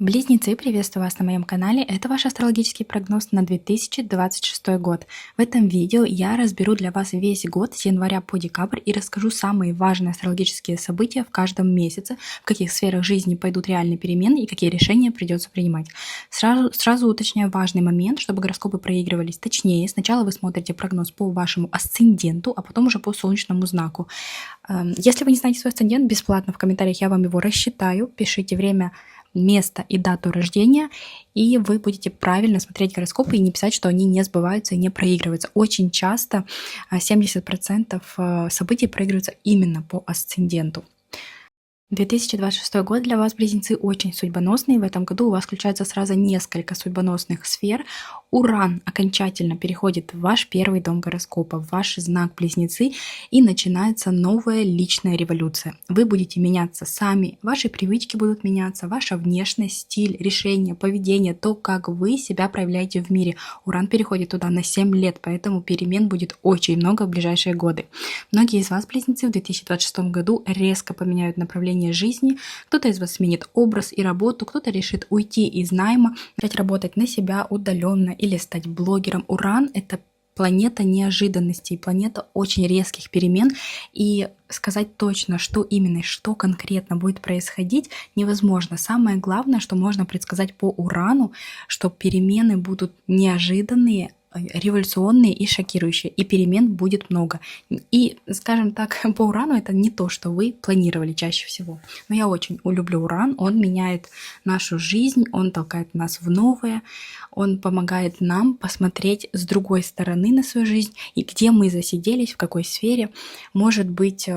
Близнецы, приветствую вас на моем канале. Это ваш астрологический прогноз на 2026 год. В этом видео я разберу для вас весь год с января по декабрь и расскажу самые важные астрологические события в каждом месяце, в каких сферах жизни пойдут реальные перемены и какие решения придется принимать. Сразу уточняю важный момент, чтобы гороскопы проигрывались точнее. Сначала вы смотрите прогноз по вашему асценденту, а потом уже по солнечному знаку. Если вы не знаете свой асцендент, бесплатно в комментариях я вам его рассчитаю. Пишите время, место и дату рождения, и вы будете правильно смотреть гороскопы и не писать, что они не сбываются и не проигрываются. Очень часто 70% событий проигрываются именно по асценденту. 2026 год для вас, близнецы, очень судьбоносный. В этом году у вас включается сразу несколько судьбоносных сфер. Уран окончательно переходит в ваш первый дом гороскопа, в ваш знак Близнецы, и начинается новая личная революция. Вы будете меняться сами, ваши привычки будут меняться, ваша внешность, стиль, решение, поведение, то, как вы себя проявляете в мире. Уран переходит туда на 7 лет, поэтому перемен будет очень много в ближайшие годы. Многие из вас, близнецы, в 2026 году резко поменяют направление жизни. Кто-то из вас сменит образ и работу, кто-то решит уйти из найма, начать работать на себя удаленно или стать блогером. Уран — это планета неожиданностей, планета очень резких перемен, и сказать точно, что именно, что конкретно будет происходить, невозможно. Самое главное, что можно предсказать по Урану, что перемены будут неожиданные, революционные и шокирующие, и перемен будет много. И, скажем так, по Урану это не то, что вы планировали чаще всего. Но я очень люблю Уран, он меняет нашу жизнь, он толкает нас в новое, он помогает нам посмотреть с другой стороны на свою жизнь, и где мы засиделись, в какой сфере. Может быть,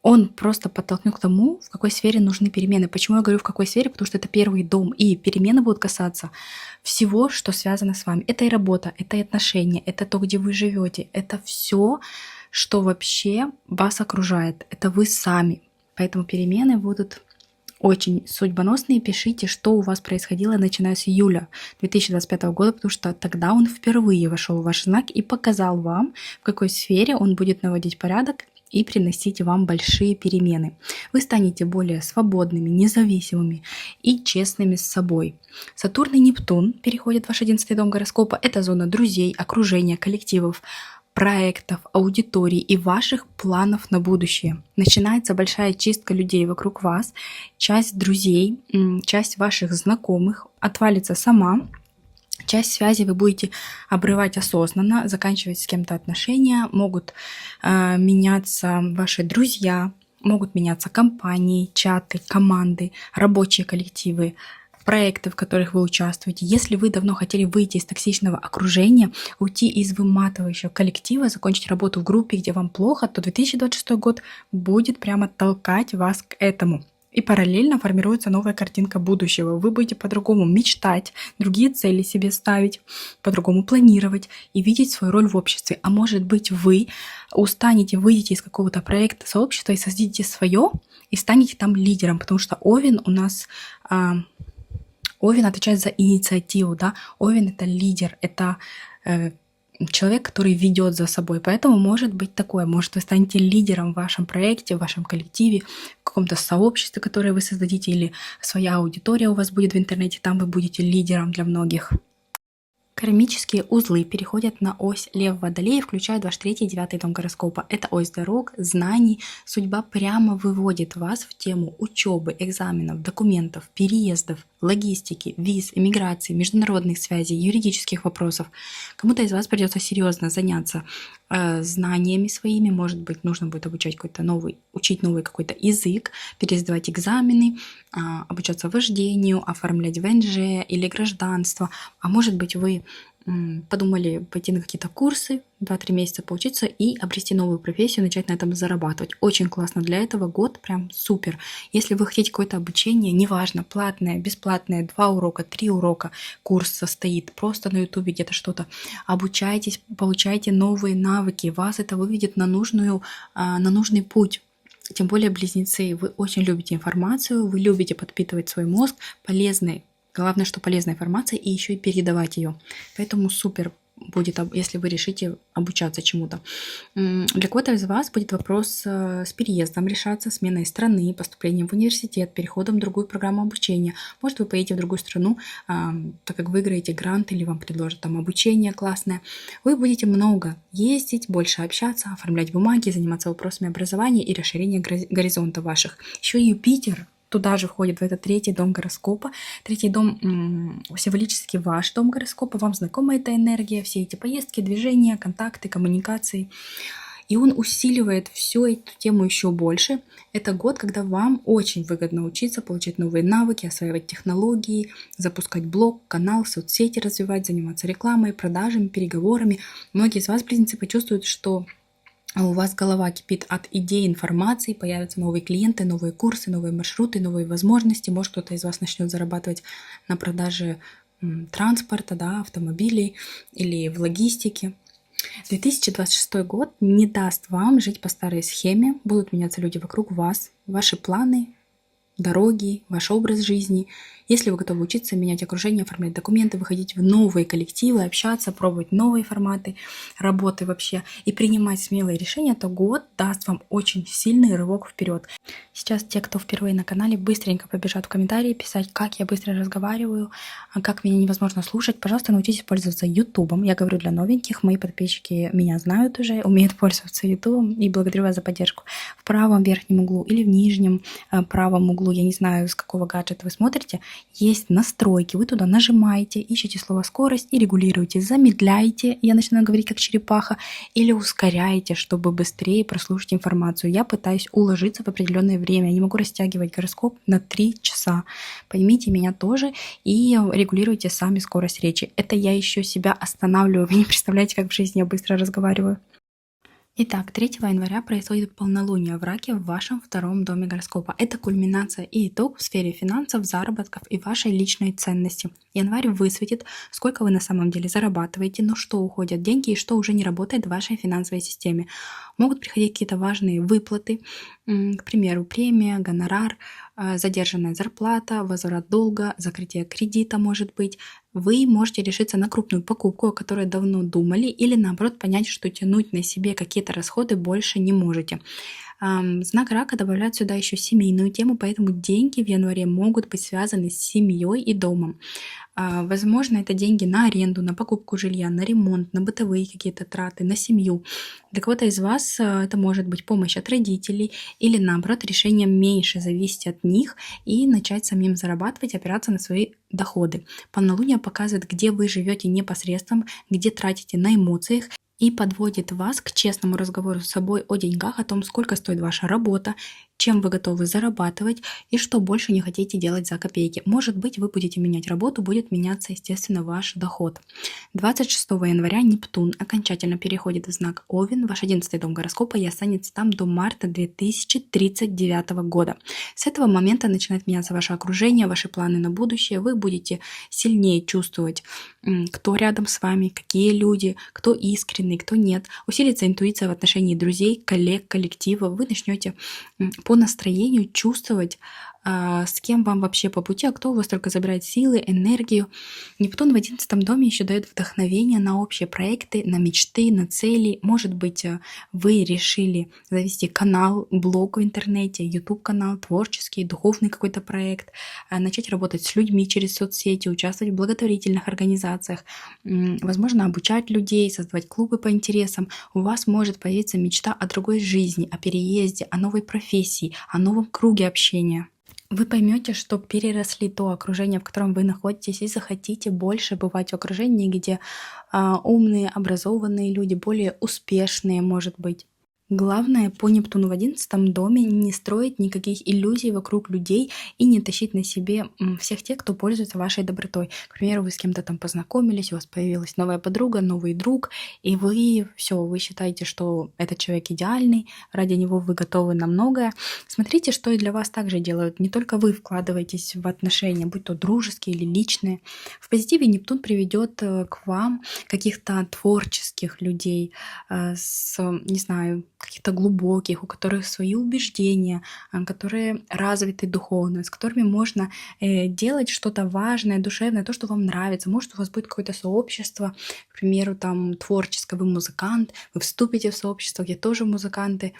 он просто подтолкнет к тому, в какой сфере нужны перемены. Почему я говорю в какой сфере? Потому что это первый дом, и перемены будут касаться всего, что связано с вами. Это и работа, это и отношения, это то, где вы живете, это все, что вообще вас окружает. Это вы сами. Поэтому перемены будут очень судьбоносные. Пишите, что у вас происходило, начиная с июля 2025 года, потому что тогда он впервые вошел в ваш знак и показал вам, в какой сфере он будет наводить порядок и приносить вам большие перемены. Вы станете более свободными, независимыми и честными с собой. Сатурн и Нептун переходят в ваш 11-й дом гороскопа. Это зона друзей, окружения, коллективов, проектов, аудиторий и ваших планов на будущее. Начинается большая чистка людей вокруг вас. Часть друзей, часть ваших знакомых отвалится сама. Часть связи вы будете обрывать осознанно, заканчивать с кем-то отношения, могут меняться ваши друзья, могут меняться компании, чаты, команды, рабочие коллективы, проекты, в которых вы участвуете. Если вы давно хотели выйти из токсичного окружения, уйти из выматывающего коллектива, закончить работу в группе, где вам плохо, то 2026 год будет прямо толкать вас к этому. И параллельно формируется новая картинка будущего. Вы будете по-другому мечтать, другие цели себе ставить, по-другому планировать и видеть свою роль в обществе. А может быть, вы устанете, выйдете из какого-то проекта, сообщества и создадите свое, и станете там лидером, потому что Овен у нас... Овен отвечает за инициативу, да? Овен — это лидер, это человек, который ведет за собой. Поэтому может быть такое. Может, вы станете лидером в вашем проекте, в вашем коллективе, в каком-то сообществе, которое вы создадите, или своя аудитория у вас будет в интернете, там вы будете лидером для многих. Кармические узлы переходят на ось Лев Водолей и включают ваш 3-й и 9-й дом гороскопа. Это ось дорог, знаний. Судьба прямо выводит вас в тему учебы, экзаменов, документов, переездов, логистики, виз, иммиграции, международных связей, юридических вопросов. Кому-то из вас придется серьезно заняться знаниями своими. Может быть, нужно будет учить новый какой-то язык, пересдавать экзамены, обучаться вождению, оформлять ВНЖ или гражданство. А может быть, вы подумали пойти на какие-то курсы, 2-3 месяца поучиться и обрести новую профессию, начать на этом зарабатывать. Очень классно. Для этого год прям супер. Если вы хотите какое-то обучение, неважно, платное, бесплатное, 2 урока, 3 урока, курс состоит, просто на ютубе где-то что-то, обучайтесь, получайте новые навыки, вас это выведет на нужный путь. Тем более, близнецы, вы очень любите информацию, вы любите подпитывать свой мозг полезной. Главное, что полезная информация, и еще и передавать ее. Поэтому супер будет, если вы решите обучаться чему-то. Для кого-то из вас будет вопрос с переездом решаться, сменой страны, поступлением в университет, переходом в другую программу обучения. Может, вы поедете в другую страну, так как выиграете грант или вам предложат там обучение классное. Вы будете много ездить, больше общаться, оформлять бумаги, заниматься вопросами образования и расширения горизонта ваших. Еще Юпитер туда же входит, в этот третий дом гороскопа. Третий дом символически ваш дом гороскопа. Вам знакома эта энергия, все эти поездки, движения, контакты, коммуникации. И он усиливает всю эту тему еще больше. Это год, когда вам очень выгодно учиться, получать новые навыки, осваивать технологии, запускать блог, канал, соцсети развивать, заниматься рекламой, продажами, переговорами. Многие из вас, близнецы, почувствуют, что у вас голова кипит от идей, информации, появятся новые клиенты, новые курсы, новые маршруты, новые возможности. Может, кто-то из вас начнет зарабатывать на продаже транспорта, да, автомобилей или в логистике. 2026 год не даст вам жить по старой схеме, будут меняться люди вокруг вас, ваши планы, дороги, ваш образ жизни. Если вы готовы учиться, менять окружение, оформлять документы, выходить в новые коллективы, общаться, пробовать новые форматы работы вообще и принимать смелые решения, то год даст вам очень сильный рывок вперед. Сейчас те, кто впервые на канале, быстренько побежат в комментарии писать, как я быстро разговариваю, как меня невозможно слушать. Пожалуйста, научитесь пользоваться Ютубом. Я говорю для новеньких, мои подписчики меня знают уже, умеют пользоваться Ютубом, и благодарю вас за поддержку. В правом верхнем углу или в нижнем правом углу, я не знаю, с какого гаджета вы смотрите, есть настройки. Вы туда нажимаете, ищете слово «скорость» и регулируете. Замедляете, я начинаю говорить как черепаха, или ускоряете, чтобы быстрее прослушать информацию. Я пытаюсь уложиться в определенное время. Я не могу растягивать гороскоп на 3 часа. Поймите меня тоже и регулируйте сами скорость речи. Это я еще себя останавливаю. Вы не представляете, как в жизни я быстро разговариваю. Итак, 3 января происходит полнолуние в Раке в вашем втором доме гороскопа. Это кульминация и итог в сфере финансов, заработков и вашей личной ценности. Январь высветит, сколько вы на самом деле зарабатываете, но что уходят деньги и что уже не работает в вашей финансовой системе. Могут приходить какие-то важные выплаты, к примеру, премия, гонорар, задержанная зарплата, возврат долга, закрытие кредита может быть. Вы можете решиться на крупную покупку, о которой давно думали, или наоборот понять, что тянуть на себе какие-то расходы больше не можете. Знак рака добавляет сюда еще семейную тему, поэтому деньги в январе могут быть связаны с семьей и домом. Возможно, это деньги на аренду, на покупку жилья, на ремонт, на бытовые какие-то траты, на семью. Для кого-то из вас это может быть помощь от родителей или, наоборот, решение меньше зависеть от них и начать самим зарабатывать, опираться на свои доходы. Полнолуние показывает, где вы живете непосредственно, где тратите на эмоциях, и подводит вас к честному разговору с собой о деньгах, о том, сколько стоит ваша работа, чем вы готовы зарабатывать и что больше не хотите делать за копейки. Может быть, вы будете менять работу, будет меняться, естественно, ваш доход. 26 января Нептун окончательно переходит в знак Овен, ваш 11-й дом гороскопа, и останется там до марта 2039 года. С этого момента начинает меняться ваше окружение, ваши планы на будущее. Вы будете сильнее чувствовать, кто рядом с вами, какие люди, кто искренний, кто нет. Усилится интуиция в отношении друзей, коллег, коллектива. Вы начнете по настроению чувствовать, с кем вам вообще по пути, а кто у вас только забирает силы, энергию. Нептун в 11 доме еще дает вдохновение на общие проекты, на мечты, на цели. Может быть, вы решили завести канал, блог в интернете, YouTube-канал, творческий, духовный какой-то проект, начать работать с людьми через соцсети, участвовать в благотворительных организациях, возможно, обучать людей, создавать клубы по интересам. У вас может появиться мечта о другой жизни, о переезде, о новой профессии, о новом круге общения. Вы поймете, что переросли то окружение, в котором вы находитесь, и захотите больше бывать в окружении, где умные, образованные люди, более успешные, может быть. Главное по Нептуну в 11 доме не строить никаких иллюзий вокруг людей и не тащить на себе всех тех, кто пользуется вашей добротой. К примеру, вы с кем-то там познакомились, у вас появилась новая подруга, новый друг, и вы считаете, что этот человек идеальный, ради него вы готовы на многое. Смотрите, что и для вас также делают. Не только вы вкладываетесь в отношения, будь то дружеские или личные. В позитиве Нептун приведет к вам каких-то творческих людей, не знаю, каких-то глубоких, у которых свои убеждения, которые развиты духовно, с которыми можно делать что-то важное, душевное, то, что вам нравится. Может, у вас будет какое-то сообщество, к примеру, там творческое, вы музыкант, вы вступите в сообщество, где тоже музыканты.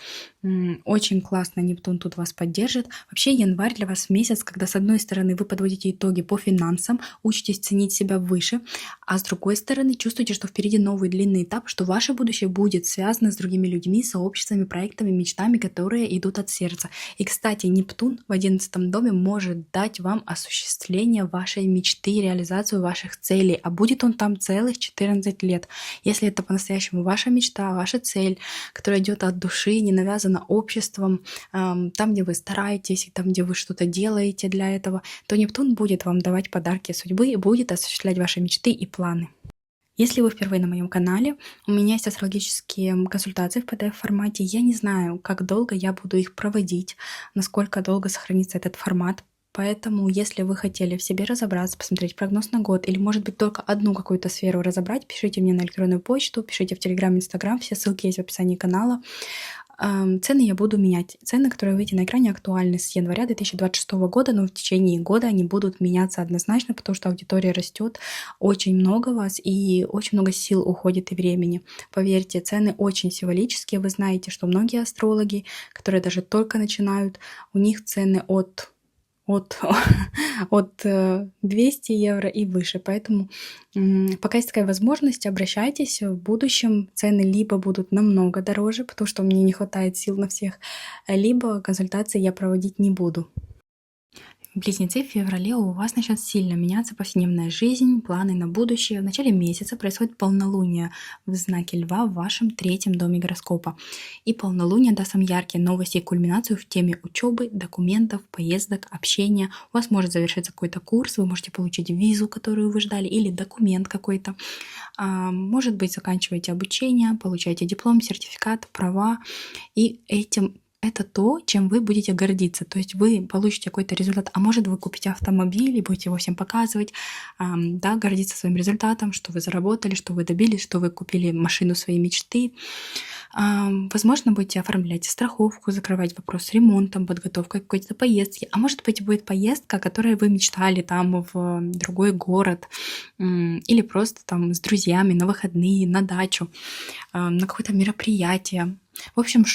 Очень классно Нептун тут вас поддержит. Вообще январь для вас месяц, когда с одной стороны вы подводите итоги по финансам, учитесь ценить себя выше, а с другой стороны чувствуете, что впереди новый длинный этап, что ваше будущее будет связано с другими людьми, сообществами, проектами, мечтами, которые идут от сердца. И, кстати, Нептун в 11 доме может дать вам осуществление вашей мечты, реализацию ваших целей, а будет он там целых 14 лет. Если это по-настоящему ваша мечта, ваша цель, которая идет от души, не навязана обществом, там, где вы стараетесь, и там, где вы что-то делаете для этого, то Нептун будет вам давать подарки судьбы и будет осуществлять ваши мечты и планы. Если вы впервые на моем канале, у меня есть астрологические консультации в PDF-формате. Я не знаю, как долго я буду их проводить, насколько долго сохранится этот формат. Поэтому, если вы хотели в себе разобраться, посмотреть прогноз на год, или, может быть, только одну какую-то сферу разобрать, пишите мне на электронную почту, пишите в Telegram, Instagram, все ссылки есть в описании канала. Цены я буду менять. Цены, которые видите на экране, актуальны с января 2026 года, но в течение года они будут меняться однозначно, потому что аудитория растет, очень много вас и очень много сил уходит и времени. Поверьте, цены очень символические. Вы знаете, что многие астрологи, которые даже только начинают, у них цены от 200 евро и выше. Поэтому пока есть такая возможность, обращайтесь. В будущем цены либо будут намного дороже, потому что мне не хватает сил на всех, либо консультации я проводить не буду. Близнецы, в феврале у вас начнет сильно меняться повседневная жизнь, планы на будущее. В начале месяца происходит полнолуние в знаке Льва в вашем 3-м доме гороскопа. И полнолуние даст вам яркие новости и кульминацию в теме учебы, документов, поездок, общения. У вас может завершиться какой-то курс, вы можете получить визу, которую вы ждали, или документ какой-то. Может быть, заканчиваете обучение, получаете диплом, сертификат, права. И это то, чем вы будете гордиться. То есть вы получите какой-то результат, а может вы купите автомобиль и будете его всем показывать, да, гордиться своим результатом, что вы заработали, что вы добились, что вы купили машину своей мечты. Возможно, будете оформлять страховку, закрывать вопрос с ремонтом, подготовкой к какой-то поездки. А может быть, будет поездка, о которой вы мечтали там в другой город или просто там с друзьями на выходные, на дачу, на какое-то мероприятие. В общем,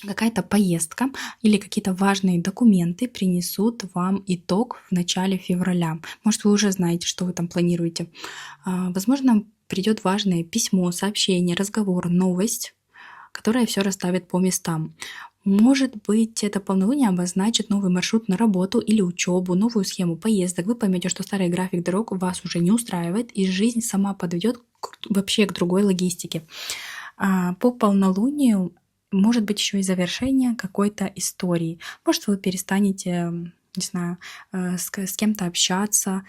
какая-то поездка или какие-то важные документы принесут вам итог в начале февраля. Может, вы уже знаете, что вы там планируете. Возможно, придет важное письмо, сообщение, разговор, новость, которая все расставит по местам. Может быть, это полнолуние обозначит новый маршрут на работу или учебу, новую схему поездок. Вы поймете, что старый график дорог вас уже не устраивает, и жизнь сама подведет вообще к другой логистике. По полнолунию может быть еще и завершение какой-то истории. Может, вы перестанете, не знаю, с кем-то общаться,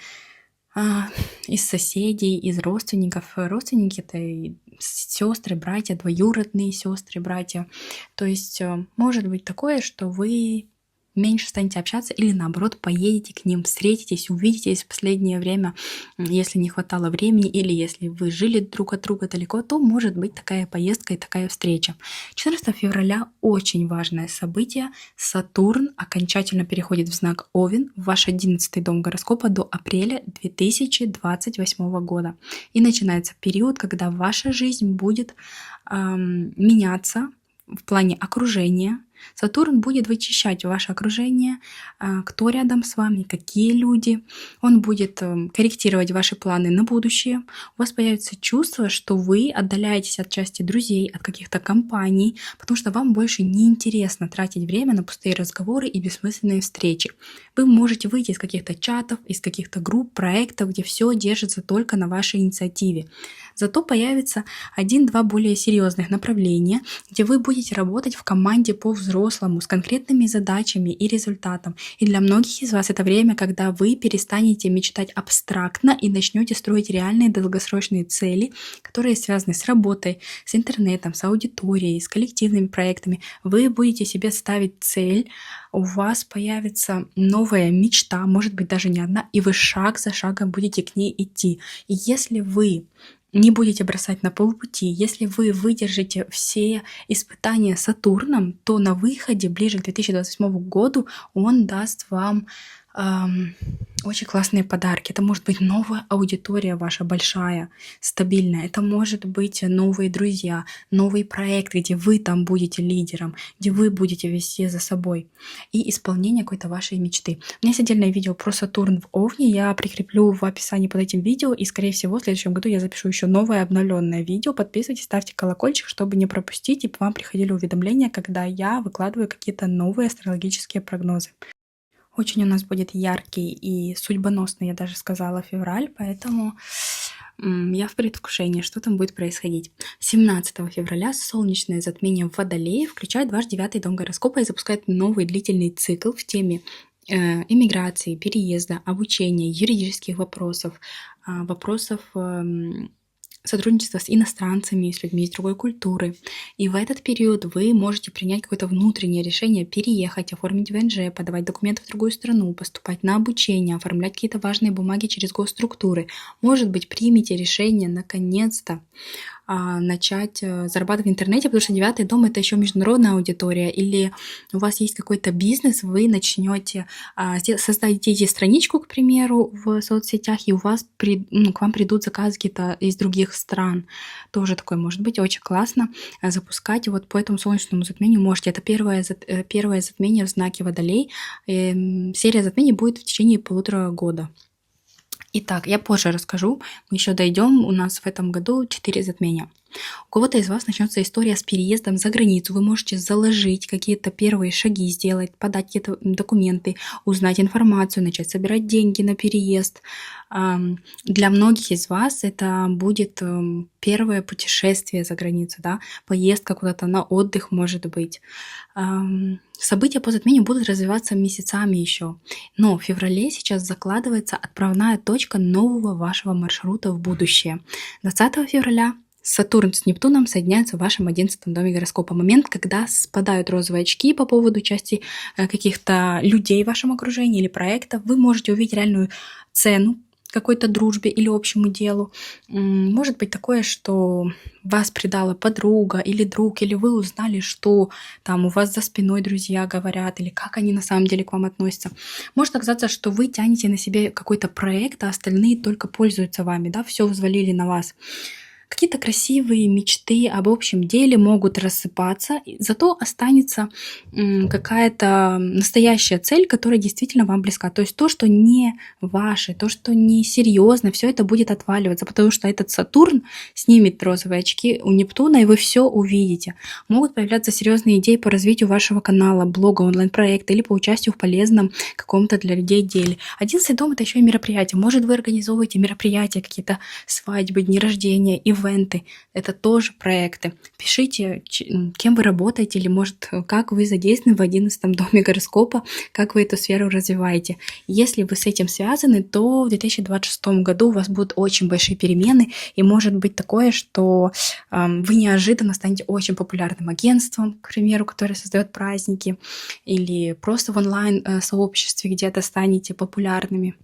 из соседей, из родственников. Родственники — это и сестры, братья, двоюродные сестры, братья. То есть может быть такое, что вы меньше станете общаться или наоборот поедете к ним, встретитесь, увидитесь в последнее время, если не хватало времени или если вы жили друг от друга далеко, то может быть такая поездка и такая встреча. 14 февраля очень важное событие. Сатурн окончательно переходит в знак Овен, в ваш 11-й дом гороскопа до апреля 2028 года. И начинается период, когда ваша жизнь будет меняться в плане окружения. Сатурн будет вычищать ваше окружение, кто рядом с вами, какие люди. Он будет корректировать ваши планы на будущее. У вас появится чувство, что вы отдаляетесь от части друзей, от каких-то компаний, потому что вам больше не интересно тратить время на пустые разговоры и бессмысленные встречи. Вы можете выйти из каких-то чатов, из каких-то групп, проектов, где все держится только на вашей инициативе. Зато появится 1-2 более серьезных направления, где вы будете работать в команде по взрослому, с конкретными задачами и результатом. И для многих из вас это время, когда вы перестанете мечтать абстрактно и начнете строить реальные долгосрочные цели, которые связаны с работой, с интернетом, с аудиторией, с коллективными проектами. Вы будете себе ставить цель, у вас появится новая мечта, может быть даже не одна, и вы шаг за шагом будете к ней идти. И если вы не будете бросать на полпути. Если вы выдержите все испытания Сатурном, то на выходе, ближе к 2028 году, он даст вам очень классные подарки. Это может быть новая аудитория ваша большая, стабильная. Это может быть новые друзья, новый проект, где вы там будете лидером, где вы будете вести за собой. И исполнение какой-то вашей мечты. У меня есть отдельное видео про Сатурн в Овне. Я прикреплю в описании под этим видео. И, скорее всего, в следующем году я запишу еще новое обновленное видео. Подписывайтесь, ставьте колокольчик, чтобы не пропустить, и вам приходили уведомления, когда я выкладываю какие-то новые астрологические прогнозы. Очень у нас будет яркий и судьбоносный, я даже сказала, февраль, поэтому я в предвкушении, что там будет происходить. 17 февраля солнечное затмение в Водолее включает ваш 9-й дом гороскопа и запускает новый длительный цикл в теме иммиграции, переезда, обучения, юридических вопросов, вопросов сотрудничество с иностранцами, с людьми из другой культуры. И в этот период вы можете принять какое-то внутреннее решение переехать, оформить ВНЖ, подавать документы в другую страну, поступать на обучение, оформлять какие-то важные бумаги через госструктуры. Может быть, примите решение наконец-то начать зарабатывать в интернете, потому что 9-й дом — это еще международная аудитория, или у вас есть какой-то бизнес, вы начнете создадите страничку, к примеру, в соцсетях, и у вас к вам придут заказы какие-то из других стран. Тоже такое может быть очень классно запускать. И вот по этому солнечному затмению можете. Это первое затмение в знаке Водолей. Серия затмений будет в течение 1,5 года. Итак, я позже расскажу, мы еще дойдем, у нас в этом году 4 затмения. У кого-то из вас начнется история с переездом за границу, вы можете заложить какие-то первые шаги, сделать, подать какие-то документы, узнать информацию, начать собирать деньги на переезд. Для многих из вас это будет первое путешествие за границу, да? Поездка куда-то на отдых, может быть. События по затмению будут развиваться месяцами еще, но в феврале сейчас закладывается отправная точка нового вашего маршрута в будущее. 20 февраля Сатурн с Нептуном соединяются в вашем 11-м доме гороскопа. Момент, когда спадают розовые очки по поводу части каких-то людей в вашем окружении или проектов. Вы можете увидеть реальную цену какой-то дружбе или общему делу. Может быть такое, что вас предала подруга или друг, или вы узнали, что там у вас за спиной друзья говорят, или как они на самом деле к вам относятся. Может оказаться, что вы тянете на себе какой-то проект, а остальные только пользуются вами, да, все взвалили на вас. Какие-то красивые мечты об общем деле могут рассыпаться, зато останется какая-то настоящая цель, которая действительно вам близка. То есть то, что не ваше, то, что не серьезно, все это будет отваливаться, потому что этот Сатурн снимет розовые очки у Нептуна, и вы все увидите. Могут появляться серьезные идеи по развитию вашего канала, блога, онлайн-проекта или по участию в полезном каком-то для людей деле. 11-й дом — это еще и мероприятие. Может, вы организовываете мероприятия, какие-то свадьбы, дни рождения, ивенты. Это тоже проекты. Пишите, кем вы работаете, или, может, как вы задействованы в 11-м доме гороскопа, как вы эту сферу развиваете. Если вы с этим связаны, то в 2026 году у вас будут очень большие перемены, и может быть такое, что вы неожиданно станете очень популярным агентством, к примеру, которое создает праздники, или просто в онлайн-сообществе где-то станете популярными.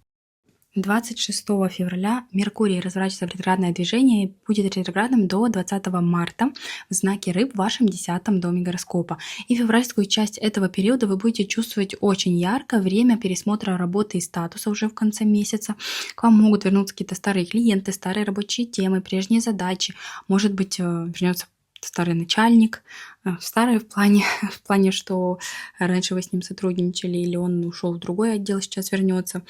26 февраля Меркурий разворачивается в ретроградное движение и будет ретроградным до 20 марта в знаке Рыб в вашем 10-м доме гороскопа. И февральскую часть этого периода вы будете чувствовать очень ярко. Время пересмотра работы и статуса уже в конце месяца. К вам могут вернуться какие-то старые клиенты, старые рабочие темы, прежние задачи. Может быть, вернется старый начальник, старый в плане, что раньше вы с ним сотрудничали, или он ушел в другой отдел, сейчас вернется.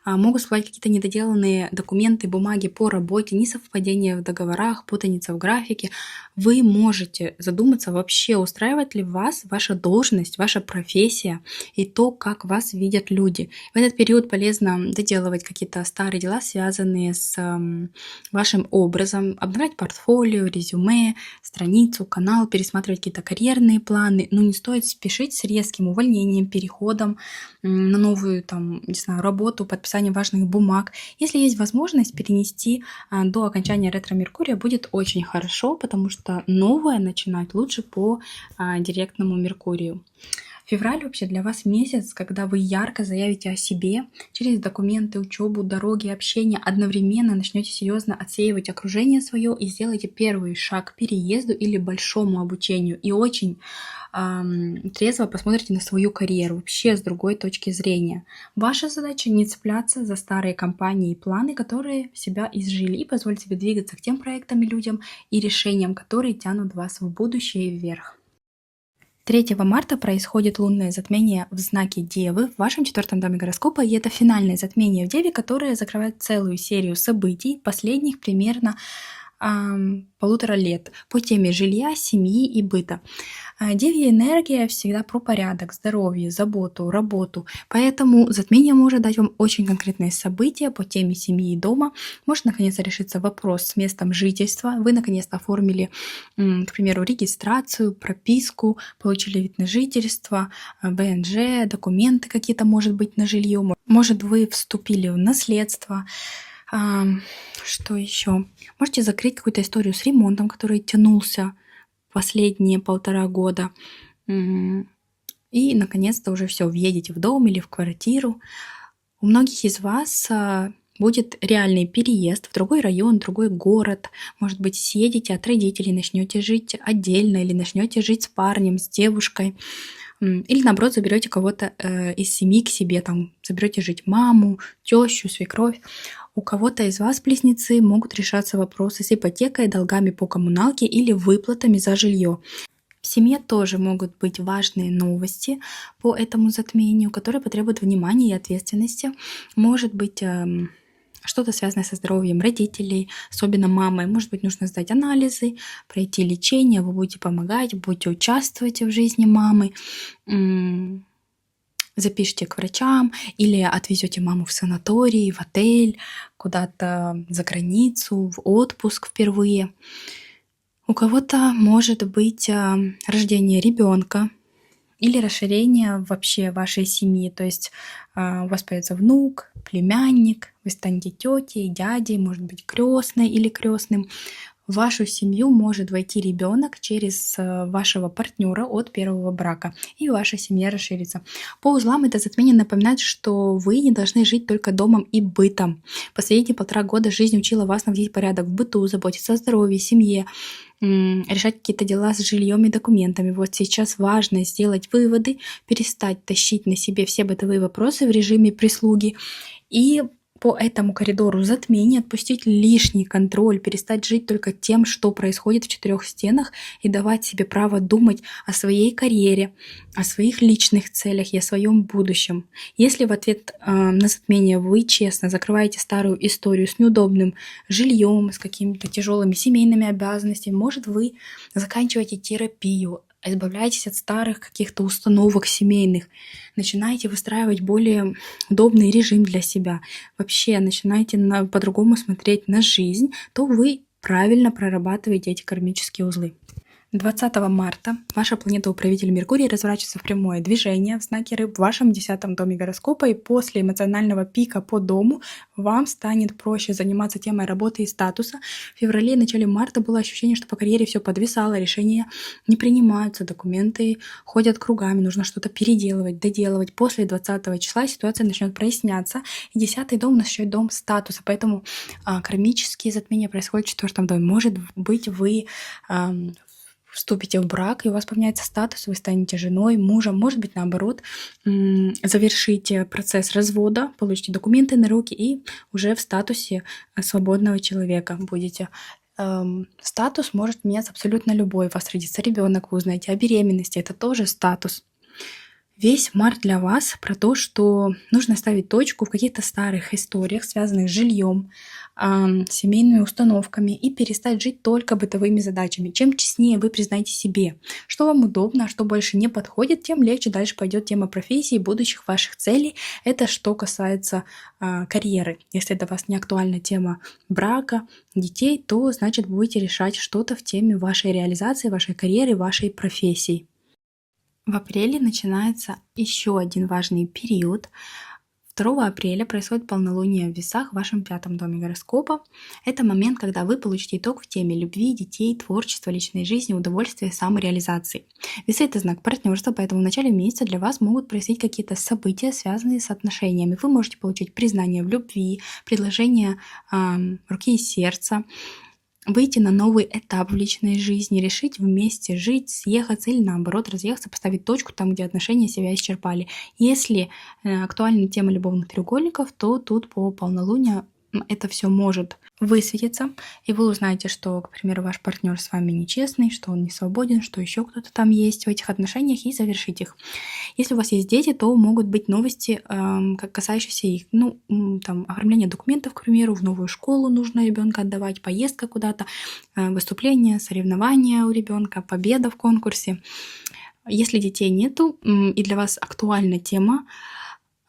Могут всплывать какие-то недоделанные документы, бумаги по работе, несовпадения в договорах, путаница в графике. Вы можете задуматься, вообще устраивает ли вас ваша должность, ваша профессия и то, как вас видят люди. В этот период полезно доделывать какие-то старые дела, связанные с вашим образом, обновлять портфолио, резюме, страницу, канал, пересматривать какие-то карьерные планы. Но не стоит спешить с резким увольнением, переходом на новую работу, подписанием важных бумаг. Если есть возможность перенести до окончания ретро-Меркурия, будет очень хорошо, потому что новое начинать лучше по директному Меркурию. Февраль вообще для вас месяц, когда вы ярко заявите о себе, через документы, учебу, дороги, общение одновременно начнете серьезно отсеивать окружение свое и сделаете первый шаг к переезду или большому обучению. И очень трезво посмотрите на свою карьеру вообще с другой точки зрения. Ваша задача не цепляться за старые компании и планы, которые себя изжили, и позволить себе двигаться к тем проектам и людям и решениям, которые тянут вас в будущее и вверх. 3 марта происходит лунное затмение в знаке Девы в вашем 4-м доме гороскопа, и это финальное затмение в Деве, которое закрывает целую серию событий, последних примерно 1,5 лет по теме жилья, семьи и быта. Девья энергия всегда про порядок, здоровье, заботу, работу, поэтому затмение может дать вам очень конкретные события по теме семьи и дома. Может наконец-то решиться вопрос с местом жительства, вы наконец-то оформили, к примеру, регистрацию, прописку, получили вид на жительство, ВНЖ, документы какие-то, может быть, на жилье, может вы вступили в наследство. Что еще? Можете закрыть какую-то историю с ремонтом, который тянулся последние 1,5 года. И, наконец-то, уже все, въедете в дом или в квартиру. У многих из вас будет реальный переезд в другой район, другой город. Может быть, съедете от родителей, начнете жить отдельно или начнете жить с парнем, с девушкой. Или, наоборот, заберете кого-то из семьи к себе, там, заберете жить маму, тещу, свекровь. У кого-то из вас, близнецы, могут решаться вопросы с ипотекой, долгами по коммуналке или выплатами за жилье. В семье тоже могут быть важные новости по этому затмению, которые потребуют внимания и ответственности. Может быть, что-то связанное со здоровьем родителей, особенно мамы. Может быть, нужно сдать анализы, пройти лечение, вы будете помогать, будете участвовать в жизни мамы. Запишите к врачам или отвезете маму в санаторий, в отель, куда-то за границу, в отпуск впервые. У кого-то может быть рождение ребенка или расширение вообще вашей семьи. То есть у вас появится внук, племянник, вы станете тетей, дядей, может быть, крестной или крестным. В вашу семью может войти ребенок через вашего партнера от первого брака, и ваша семья расширится. По узлам это затмение напоминает, что вы не должны жить только домом и бытом. Последние 1,5 года жизнь учила вас наводить порядок в быту, заботиться о здоровье, семье, решать какие-то дела с жильем и документами. Вот сейчас важно сделать выводы, перестать тащить на себе все бытовые вопросы в режиме прислуги и по этому коридору затмения отпустить лишний контроль, перестать жить только тем, что происходит в 4 стенах, и давать себе право думать о своей карьере, о своих личных целях и о своем будущем. Если в ответ на затмение вы честно закрываете старую историю с неудобным жильем, с какими-то тяжелыми семейными обязанностями, может, вы заканчиваете терапию, избавляйтесь от старых каких-то установок семейных, начинайте выстраивать более удобный режим для себя, вообще начинайте по-другому смотреть на жизнь, то вы правильно прорабатываете эти кармические узлы. 20 марта ваша планета-управитель Меркурий разворачивается в прямое движение в знаке Рыб в вашем 10-м доме гороскопа, и после эмоционального пика по дому вам станет проще заниматься темой работы и статуса. В феврале и начале марта было ощущение, что по карьере все подвисало, решения не принимаются, документы ходят кругами, нужно что-то переделывать, доделывать. После 20 числа ситуация начнет проясняться, и 10-й дом у нас еще и дом статуса, поэтому кармические затмения происходят в 4-м доме. Может быть, вы вступите в брак, и у вас поменяется статус, вы станете женой, мужем, может быть, наоборот, завершите процесс развода, получите документы на руки и уже в статусе свободного человека будете. Статус может меняться абсолютно любой. У вас родится ребенок, вы узнаете о беременности, это тоже статус. Весь март для вас про то, что нужно ставить точку в каких-то старых историях, связанных с жильем, семейными установками, и перестать жить только бытовыми задачами. Чем честнее вы признаете себе, что вам удобно, а что больше не подходит, тем легче дальше пойдет тема профессии и будущих ваших целей. Это что касается карьеры. Если для вас не актуальна тема брака, детей, то значит будете решать что-то в теме вашей реализации, вашей карьеры, вашей профессии. В апреле начинается еще один важный период. 2 апреля происходит полнолуние в Весах в вашем 5-м доме гороскопа. Это момент, когда вы получите итог в теме любви, детей, творчества, личной жизни, удовольствия, самореализации. Весы — это знак партнерства, поэтому в начале месяца для вас могут происходить какие-то события, связанные с отношениями. Вы можете получить признание в любви, предложение руки и сердца, выйти на новый этап в личной жизни, решить вместе жить, съехаться или наоборот разъехаться, поставить точку там, где отношения себя исчерпали. Если актуальна тема любовных треугольников, то тут по полнолунию это все может высветиться, и вы узнаете, что, к примеру, ваш партнер с вами нечестный, что он не свободен, что еще кто-то там есть в этих отношениях, и завершить их. Если у вас есть дети, то могут быть новости, касающиеся их. Там оформление документов, к примеру, в новую школу нужно ребенка отдавать, поездка куда-то, выступление, соревнования у ребенка, победа в конкурсе. Если детей нету, и для вас актуальна тема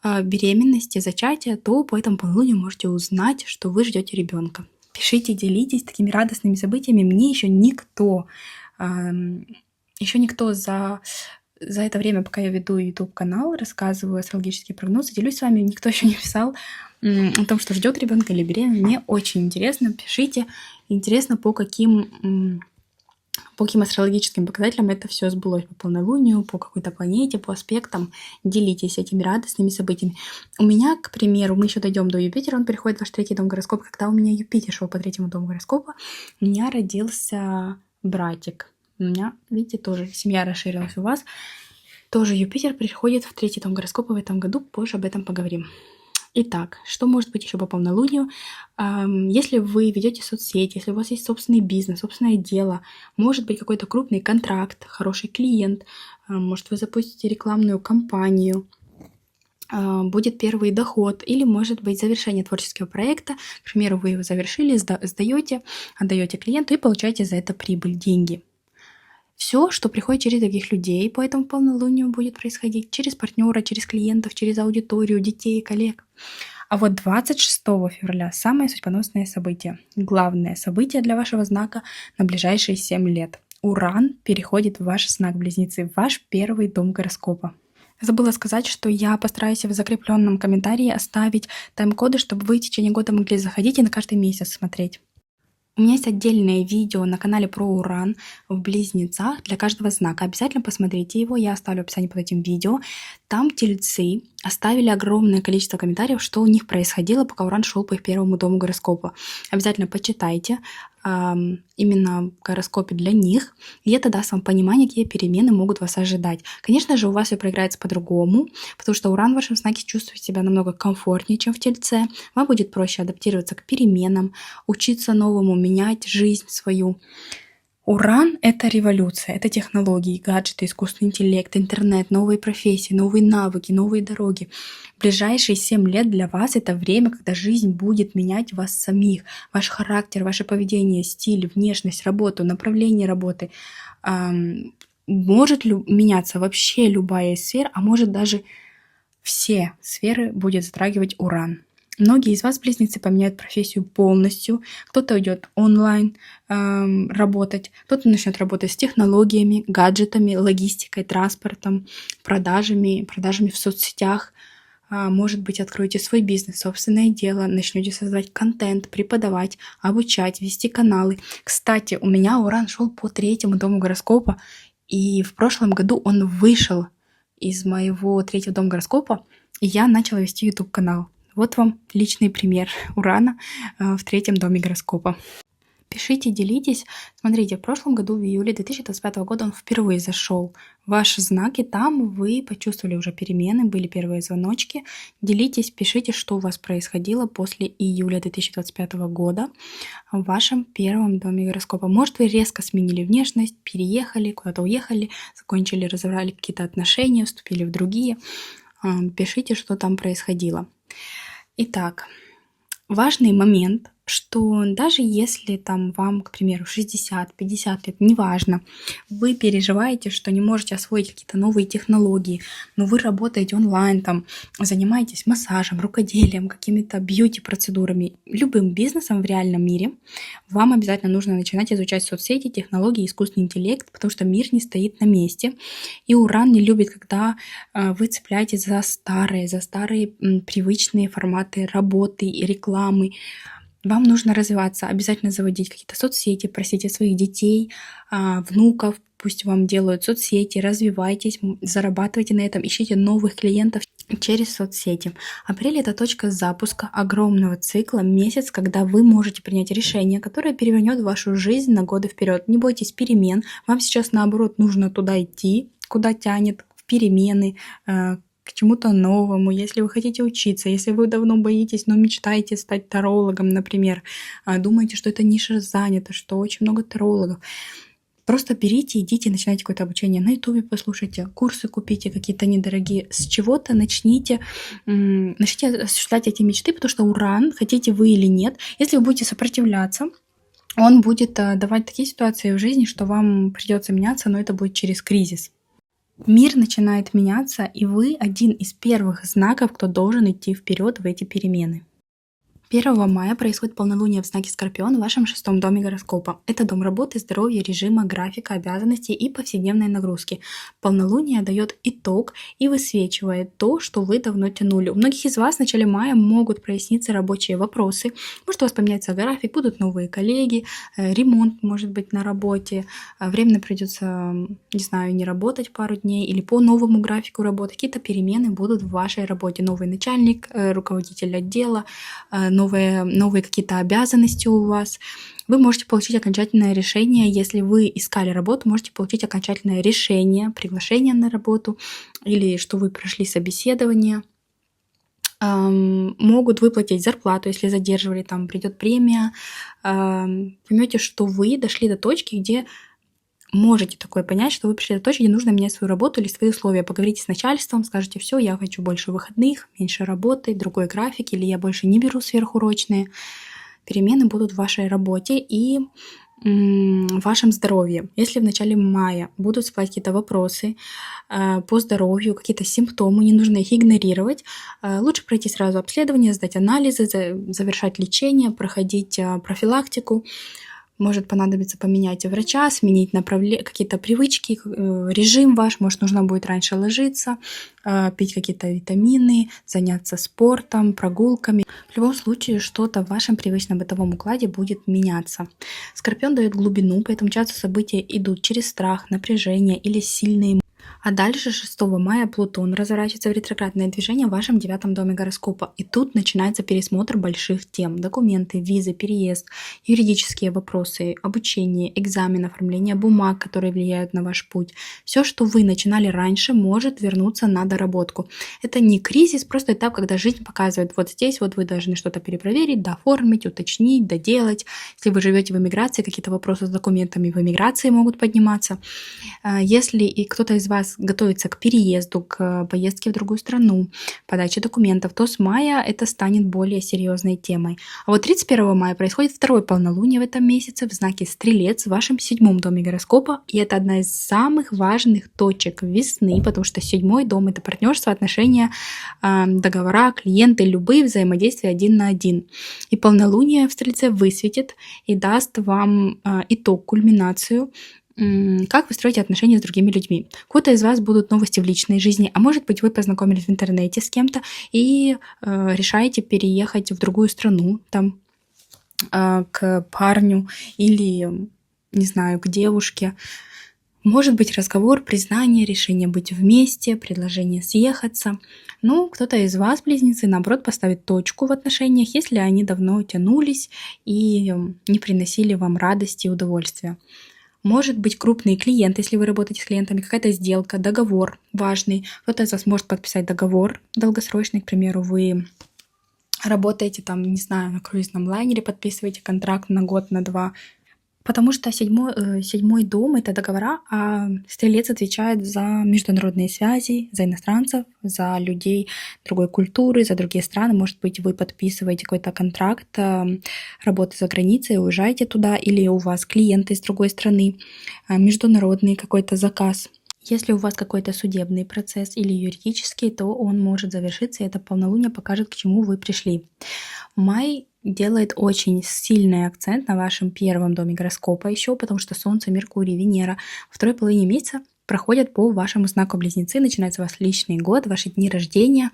беременности, зачатия, то по этому полнолунию можете узнать, что вы ждете ребенка. Пишите, делитесь такими радостными событиями. Мне еще никто за это время, пока я веду YouTube-канал, рассказываю астрологические прогнозы, делюсь с вами, никто еще не писал о том, что ждет ребенка или беременна. Мне очень интересно, пишите. Интересно, по каким астрологическим показателям это все сбылось, по полнолунию, по какой-то планете, по аспектам. Делитесь этими радостными событиями. У меня, к примеру, мы еще дойдем до Юпитера, он переходит в ваш 3-й дом гороскопа. Когда у меня Юпитер шел по 3-му дому гороскопа, у меня родился братик. У меня, видите, тоже семья расширилась. У вас тоже Юпитер приходит в 3-й дом гороскопа в этом году. Позже об этом поговорим. Итак, что может быть еще по полнолунию? Если вы ведете соцсети, если у вас есть собственный бизнес, собственное дело, может быть какой-то крупный контракт, хороший клиент, может вы запустите рекламную кампанию, будет первый доход, или может быть завершение творческого проекта. К примеру, вы его завершили, сдаете, отдаете клиенту и получаете за это прибыль, деньги. Все, что приходит через других людей по этому полнолунию, будет происходить через партнера, через клиентов, через аудиторию, детей, коллег. А вот 26 февраля самое судьбоносное событие, главное событие для вашего знака на ближайшие 7 лет. Уран переходит в ваш знак Близнецы, в ваш 1-й дом гороскопа. Забыла сказать, что я постараюсь в закрепленном комментарии оставить тайм-коды, чтобы вы в течение года могли заходить и на каждый месяц смотреть. У меня есть отдельное видео на канале про Уран в Близнецах для каждого знака. Обязательно посмотрите его, я оставлю описание под этим видео. Там тельцы оставили огромное количество комментариев, что у них происходило, пока Уран шел по их 1-му дому гороскопа. Обязательно почитайте именно в гороскопе для них, и это даст вам понимание, какие перемены могут вас ожидать. Конечно же, у вас все проиграется по-другому, потому что Уран в вашем знаке чувствует себя намного комфортнее, чем в Тельце. Вам будет проще адаптироваться к переменам, учиться новому, менять жизнь свою. Уран — это революция, это технологии, гаджеты, искусственный интеллект, интернет, новые профессии, новые навыки, новые дороги. Ближайшие 7 лет для вас — это время, когда жизнь будет менять вас самих, ваш характер, ваше поведение, стиль, внешность, работу, направление работы. Может меняться вообще любая из сфер, а может даже все сферы будет затрагивать Уран. Многие из вас, близнецы, поменяют профессию полностью. Кто-то уйдет онлайн работать, кто-то начнет работать с технологиями, гаджетами, логистикой, транспортом, продажами в соцсетях. Может быть, откроете свой бизнес, собственное дело, начнете создавать контент, преподавать, обучать, вести каналы. Кстати, у меня Уран шел по 3-му дому гороскопа, и в прошлом году он вышел из моего 3-го дома гороскопа, и я начала вести YouTube-канал. Вот вам личный пример Урана в 3-м доме гороскопа. Пишите, делитесь. Смотрите, в прошлом году, в июле 2025 года, он впервые зашел в ваш знак, и там вы почувствовали уже перемены, были первые звоночки. Делитесь, пишите, что у вас происходило после июля 2025 года в вашем 1-м доме гороскопа. Может, вы резко сменили внешность, переехали, куда-то уехали, закончили, разорвали какие-то отношения, вступили в другие. Пишите, что там происходило. Итак, важный момент что даже если там вам, к примеру, 60, 50 лет, неважно, вы переживаете, что не можете освоить какие-то новые технологии, но вы работаете онлайн, там, занимаетесь массажем, рукоделием, какими-то бьюти-процедурами, любым бизнесом в реальном мире, вам обязательно нужно начинать изучать соцсети, технологии, искусственный интеллект, потому что мир не стоит на месте. И Уран не любит, когда вы цепляетесь за старые привычные форматы работы и рекламы. Вам нужно развиваться, обязательно заводить какие-то соцсети, просите своих детей, внуков, пусть вам делают соцсети, развивайтесь, зарабатывайте на этом, ищите новых клиентов через соцсети. Апрель — это точка запуска огромного цикла, месяц, когда вы можете принять решение, которое перевернет вашу жизнь на годы вперед. Не бойтесь перемен, вам сейчас наоборот нужно туда идти, куда тянет, в перемены, к чему-то новому, если вы хотите учиться, если вы давно боитесь, но мечтаете стать тарологом, например, думаете, что эта ниша занята, что очень много тарологов, просто берите, идите, начинайте какое-то обучение на ютубе, послушайте, курсы купите какие-то недорогие, с чего-то начните осуществлять эти мечты, потому что Уран, хотите вы или нет, если вы будете сопротивляться, он будет давать такие ситуации в жизни, что вам придется меняться, но это будет через кризис. Мир начинает меняться, и вы один из первых знаков, кто должен идти вперед в эти перемены. 1 мая происходит полнолуние в знаке Скорпион в вашем 6-м доме гороскопа. Это дом работы, здоровья, режима, графика, обязанностей и повседневной нагрузки. Полнолуние дает итог и высвечивает то, что вы давно тянули. У многих из вас в начале мая могут проясниться рабочие вопросы. Может, у вас поменяется график, будут новые коллеги, ремонт может быть на работе, временно придется, не знаю, не работать пару дней или по новому графику работы. Какие-то перемены будут в вашей работе. Новый начальник, руководитель отдела, новые какие-то обязанности у вас. Вы можете получить окончательное решение. Если вы искали работу, можете получить окончательное решение, приглашение на работу или что вы прошли собеседование. Могут выплатить зарплату, если задерживали, там придет премия. Поймете, что вы дошли до точки, где можете такое понять, что вы пришли до точки, где нужно менять свою работу или свои условия. Поговорите с начальством, скажите: все, я хочу больше выходных, меньше работы, другой график, или я больше не беру сверхурочные. Перемены будут в вашей работе и в вашем здоровье. Если в начале мая будут всплывать какие-то вопросы по здоровью, какие-то симптомы, не нужно их игнорировать. Лучше пройти сразу обследование, сдать анализы, завершать лечение, проходить профилактику. Может понадобиться поменять врача, сменить какие-то привычки, режим ваш. Может, нужно будет раньше ложиться, пить какие-то витамины, заняться спортом, прогулками. В любом случае, что-то в вашем привычном бытовом укладе будет меняться. Скорпион дает глубину, поэтому часто события идут через страх, напряжение или сильные эмоции. А дальше 6 мая Плутон разворачивается в ретроградное движение в вашем 9-м доме гороскопа. И тут начинается пересмотр больших тем. Документы, визы, переезд, юридические вопросы, обучение, экзамен, оформление бумаг, которые влияют на ваш путь. Все, что вы начинали раньше, может вернуться на доработку. Это не кризис, просто этап, когда жизнь показывает: вот здесь вот вы должны что-то перепроверить, дооформить, уточнить, доделать. Если вы живете в эмиграции, какие-то вопросы с документами в эмиграции могут подниматься. Если и кто-то из вас готовится к переезду, к поездке в другую страну, подаче документов, то с мая это станет более серьезной темой. А вот 31 мая происходит второе полнолуние в этом месяце в знаке Стрелец в вашем 7-м доме гороскопа, и это одна из самых важных точек весны, потому что 7-й дом — это партнерство, отношения, договора, клиенты, любые взаимодействия один на один. И полнолуние в Стрельце высветит и даст вам итог, кульминацию, как вы строите отношения с другими людьми. У кого-то из вас будут новости в личной жизни, а может быть, вы познакомились в интернете с кем-то и решаете переехать в другую страну, там, к парню или, не знаю, к девушке. Может быть разговор, признание, решение быть вместе, предложение съехаться. Ну, кто-то из вас, близнецы, наоборот, поставит точку в отношениях, если они давно тянулись и не приносили вам радости и удовольствия. Может быть крупный клиент, если вы работаете с клиентами, какая-то сделка, договор важный. Кто-то из вас может подписать договор долгосрочный, к примеру, вы работаете там, не знаю, на круизном лайнере, подписываете контракт на год, на 2. Потому что седьмой дом — это договора, а Стрелец отвечает за международные связи, за иностранцев, за людей другой культуры, за другие страны. Может быть, вы подписываете какой-то контракт работы за границей, уезжаете туда, или у вас клиенты из другой страны, международный какой-то заказ. Если у вас какой-то судебный процесс или юридический, то он может завершиться, и это полнолуние покажет, к чему вы пришли. Май делает очень сильный акцент на вашем первом доме гороскопа еще, потому что Солнце, Меркурий, Венера во второй половине месяца проходят по вашему знаку Близнецы, начинается у вас личный год, ваши дни рождения.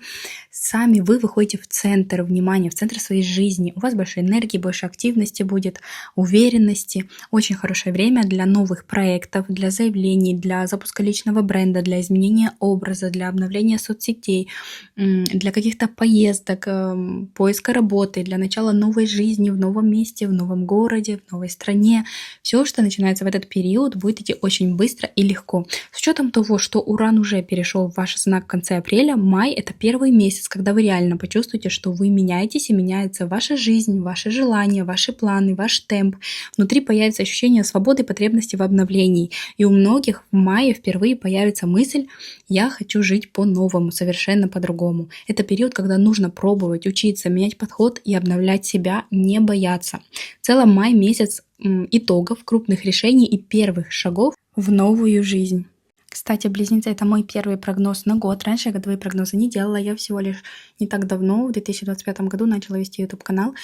Сами вы выходите в центр внимания, в центр своей жизни. У вас больше энергии, больше активности будет, уверенности. Очень хорошее время для новых проектов, для заявлений, для запуска личного бренда, для изменения образа, для обновления соцсетей, для каких-то поездок, поиска работы, для начала новой жизни в новом месте, в новом городе, в новой стране. Все, что начинается в этот период, будет идти очень быстро и легко. С учетом того, что Уран уже перешел в ваш знак в конце апреля, май — это первый месяц, когда вы реально почувствуете, что вы меняетесь, и меняется ваша жизнь, ваши желания, ваши планы, ваш темп. Внутри появится ощущение свободы и потребности в обновлении. И у многих в мае впервые появится мысль: «Я хочу жить по-новому, совершенно по-другому». Это период, когда нужно пробовать, учиться, менять подход и обновлять себя, не бояться. В целом май — месяц итогов, крупных решений и первых шагов в новую жизнь. Кстати, близнецы — это мой первый прогноз на год. Раньше я годовые прогнозы не делала. Я всего лишь не так давно, в 2025 году, начала вести YouTube-канал.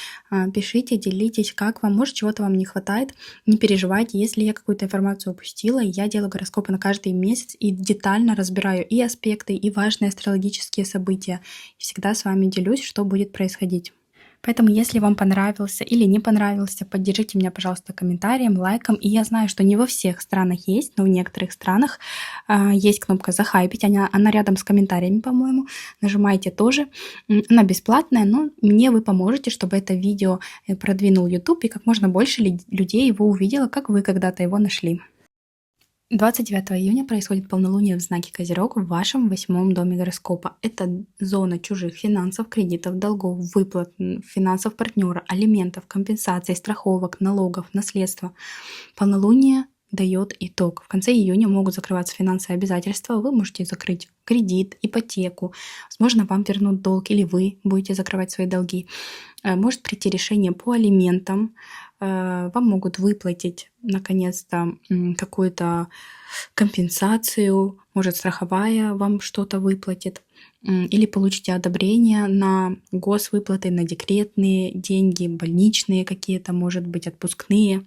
Пишите, делитесь, как вам, может, чего-то вам не хватает. Не переживайте, если я какую-то информацию упустила. Я делаю гороскопы на каждый месяц и детально разбираю и аспекты, и важные астрологические события. И всегда с вами делюсь, что будет происходить. Поэтому, если вам понравился или не понравился, поддержите меня, пожалуйста, комментарием, лайком. И я знаю, что не во всех странах есть, но в некоторых странах есть кнопка «Захайпить». Она рядом с комментариями, по-моему. Нажимайте тоже. Она бесплатная, но мне вы поможете, чтобы это видео продвинул YouTube, и как можно больше людей его увидело, как вы когда-то его нашли. 29 июня происходит полнолуние в знаке Козерог в вашем 8-м доме гороскопа. Это зона чужих финансов, кредитов, долгов, выплат, финансов партнера, алиментов, компенсаций, страховок, налогов, наследства. Полнолуние дает итог. В конце июня могут закрываться финансовые обязательства, вы можете закрыть кредит, ипотеку, возможно, вам вернут долг, или вы будете закрывать свои долги. Может прийти решение по алиментам, вам могут выплатить наконец-то какую-то компенсацию, может, страховая вам что-то выплатит, или получите одобрение на госвыплаты, на декретные деньги, больничные какие-то, может быть, отпускные.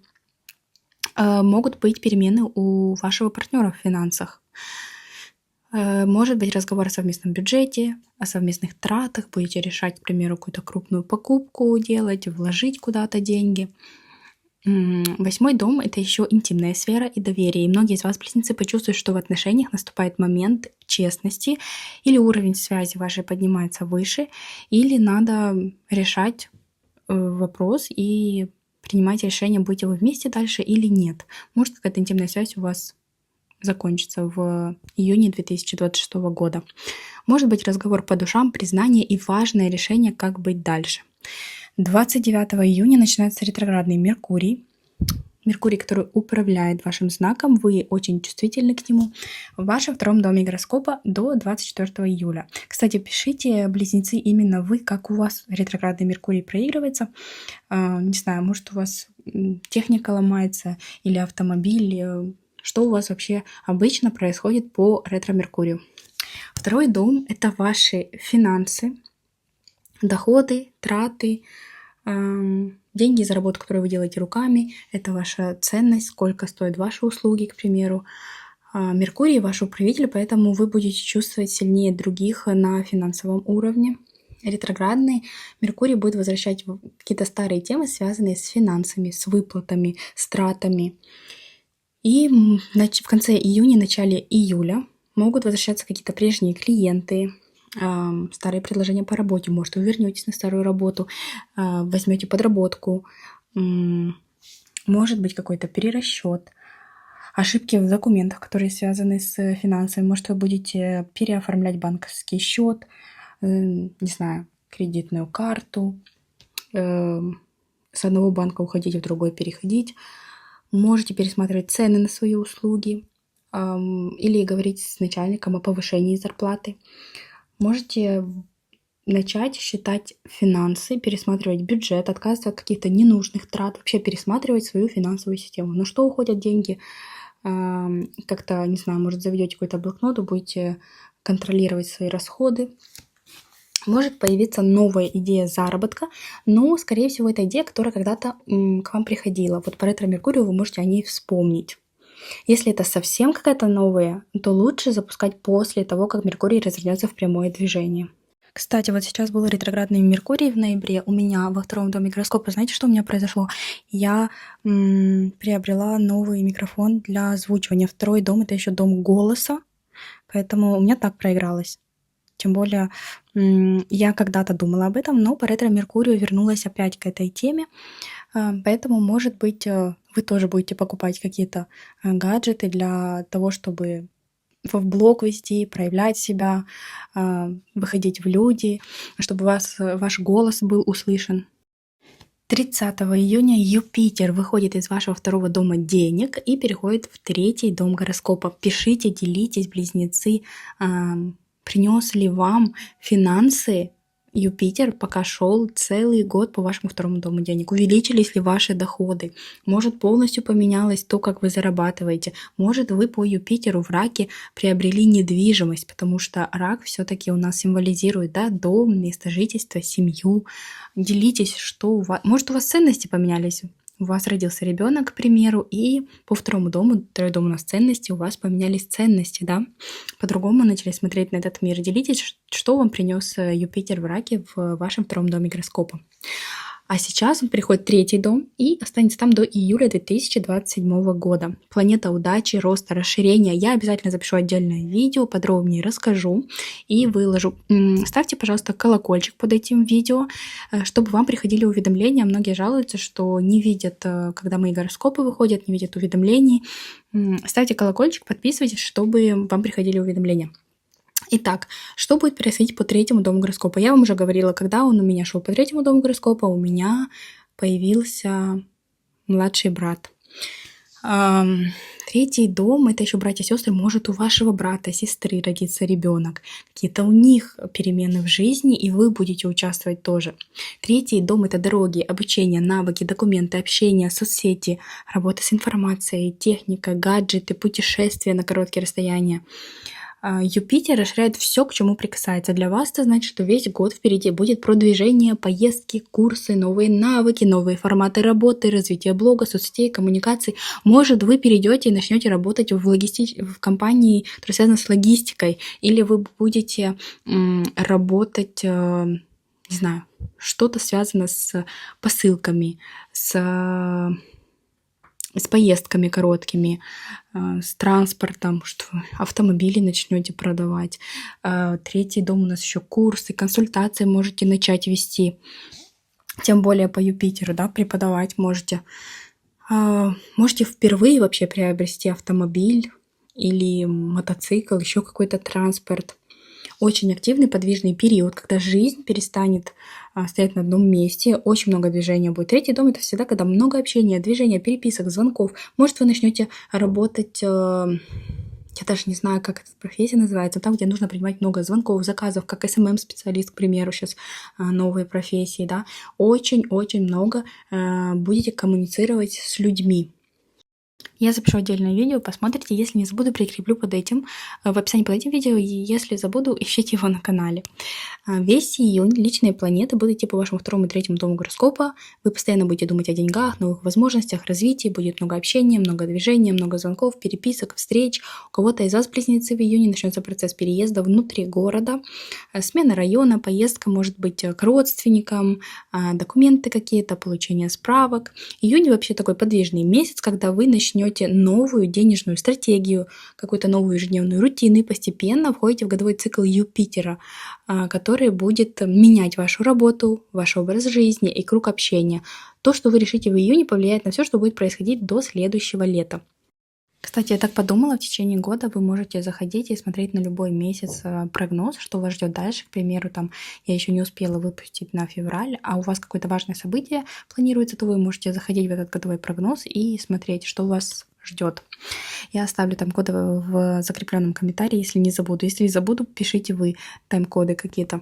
Могут быть перемены у вашего партнера в финансах. Может быть разговор о совместном бюджете, о совместных тратах, будете решать, к примеру, какую-то крупную покупку делать, вложить куда-то деньги. 8-й дом — это еще интимная сфера и доверие. И многие из вас, близнецы, почувствуют, что в отношениях наступает момент честности, или уровень связи вашей поднимается выше, или надо решать вопрос и принимать решение, будете вы вместе дальше или нет. Может, какая-то интимная связь у вас закончится в июне 2026 года. Может быть разговор по душам, признание и важное решение, как быть дальше. 29 июня начинается ретроградный Меркурий. Меркурий, который управляет вашим знаком, вы очень чувствительны к нему, в вашем 2-м доме гороскопа до 24 июля. Кстати, пишите, близнецы, именно вы, как у вас ретроградный Меркурий проигрывается. Не знаю, может, у вас техника ломается или автомобиль. Что у вас вообще обычно происходит по ретро-меркурию? 2-й дом — это ваши финансы, доходы, траты, деньги за работу, которую вы делаете руками. Это ваша ценность, сколько стоят ваши услуги, к примеру. Меркурий — ваш управитель, поэтому вы будете чувствовать сильнее других на финансовом уровне. Ретроградный Меркурий будет возвращать какие-то старые темы, связанные с финансами, с выплатами, с тратами. И в конце июня, начале июля могут возвращаться какие-то прежние клиенты, старые предложения по работе. Может, вы вернетесь на старую работу, возьмете подработку. Может быть какой-то перерасчет, ошибки в документах, которые связаны с финансами. Может, вы будете переоформлять банковский счет, не знаю, кредитную карту, с одного банка уходить в другой, переходить. Можете пересматривать цены на свои услуги или говорить с начальником о повышении зарплаты. Можете начать считать финансы, пересматривать бюджет, отказываться от каких-то ненужных трат, вообще пересматривать свою финансовую систему. На что уходят деньги? Как-то, не знаю, может, заведете какой-то блокнот, будете контролировать свои расходы. Может появиться новая идея заработка, но, скорее всего, это идея, которая когда-то к вам приходила. Вот по ретро-меркурию вы можете о ней вспомнить. Если это совсем какая-то новая, то лучше запускать после того, как Меркурий развернется в прямое движение. Кстати, вот сейчас был ретроградный Меркурий в ноябре. У меня во втором доме гороскопа, знаете, что у меня произошло? Я приобрела новый микрофон для озвучивания. Второй дом — это еще дом голоса, поэтому у меня так проигралось. Тем более я когда-то думала об этом, но по ретро-меркурию вернулась опять к этой теме. Поэтому, может быть, вы тоже будете покупать какие-то гаджеты для того, чтобы в блог вести, проявлять себя, выходить в люди, чтобы ваш голос был услышан. 30 июня Юпитер выходит из вашего второго дома денег и переходит в третий дом гороскопа. Пишите, делитесь, близнецы, принес ли вам финансы Юпитер, пока шел целый год по вашему второму дому денег? Увеличились ли ваши доходы? Может, полностью поменялось то, как вы зарабатываете? Может, вы по Юпитеру в раке приобрели недвижимость, потому что рак все-таки у нас символизирует, да, дом, место жительства, семью. Делитесь, что у вас... Может, у вас ценности поменялись? У вас родился ребенок, к примеру, и по второму дому, второй дом у нас ценности, у вас поменялись ценности, да? По-другому начали смотреть на этот мир. Делитесь, что вам принес Юпитер в раке в вашем втором доме гороскопа. А сейчас он приходит в третий дом и останется там до июля 2027 года. Планета удачи, роста, расширения. Я обязательно запишу отдельное видео, подробнее расскажу и выложу. Ставьте, пожалуйста, колокольчик под этим видео, чтобы вам приходили уведомления. Многие жалуются, что не видят, когда мои гороскопы выходят, не видят уведомлений. Ставьте колокольчик, подписывайтесь, чтобы вам приходили уведомления. Итак, что будет происходить по третьему дому гороскопа? Я вам уже говорила, когда он у меня шел по третьему дому гороскопа, у меня появился младший брат. Третий дом — это еще братья и сестры. Может, у вашего брата, сестры родится ребенок. Какие-то у них перемены в жизни, и вы будете участвовать тоже. Третий дом — это дороги, обучение, навыки, документы, общение, соцсети, работа с информацией, техника, гаджеты, путешествия на короткие расстояния. Юпитер расширяет все, к чему прикасается. Для вас это значит, что весь год впереди будет продвижение, поездки, курсы, новые навыки, новые форматы работы, развитие блога, соцсетей, коммуникаций. Может, вы перейдете и начнете работать в компании, которая связана с логистикой, или вы будете работать, не знаю, что-то связано с посылками, с поездками короткими, с транспортом, что автомобили начнете продавать. Третий дом у нас еще курсы, консультации можете начать вести. Тем более по Юпитеру, да, преподавать можете. Можете впервые вообще приобрести автомобиль или мотоцикл, еще какой-то транспорт. Очень активный, подвижный период, когда жизнь перестанет стоять на одном месте, очень много движения будет. Третий дом — это всегда, когда много общения, движения, переписок, звонков. Может, вы начнете работать, я даже не знаю, как эта профессия называется, там, где нужно принимать много звонков, заказов, как СММ-специалист, к примеру, сейчас новые профессии, да. Очень-очень много будете коммуницировать с людьми. Я запишу отдельное видео, посмотрите. Если не забуду, прикреплю под этим, в описании под этим видео. И если забуду, ищите его на канале. Весь июнь личные планеты будут идти по вашему второму и третьему дому гороскопа. Вы постоянно будете думать о деньгах, новых возможностях, развитии. Будет много общения, много движения, много звонков, переписок, встреч. У кого-то из вас, близнецы, в июне начнется процесс переезда внутри города. Смена района, поездка, может быть, к родственникам, документы какие-то, получение справок. Июнь вообще такой подвижный месяц, когда вы начнете новую денежную стратегию, какую-то новую ежедневную рутину, и постепенно входите в годовой цикл Юпитера, который будет менять вашу работу, ваш образ жизни и круг общения. То, что вы решите в июне, повлияет на все, что будет происходить до следующего лета. Кстати, я так подумала, в течение года вы можете заходить и смотреть на любой месяц прогноз, что вас ждет дальше. К примеру, там я еще не успела выпустить на февраль, а у вас какое-то важное событие планируется, то вы можете заходить в этот годовой прогноз и смотреть, что вас ждет. Я оставлю тайм-коды в закрепленном комментарии, если не забуду. Если не забуду, пишите вы тайм-коды какие-то.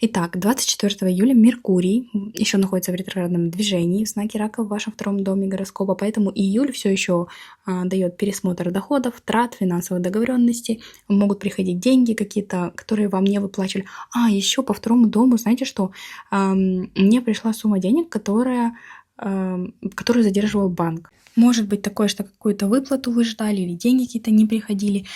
Итак, 24 июля Меркурий еще находится в ретроградном движении в знаке Рака в вашем втором доме гороскопа, поэтому июль все еще дает пересмотр доходов, трат, финансовых договоренностей. Могут приходить деньги какие-то, которые вам не выплачивали. Еще по второму дому, знаете что? Мне пришла сумма денег, которую задерживал банк. Может быть такое, что какую-то выплату вы ждали или деньги какие-то не приходили,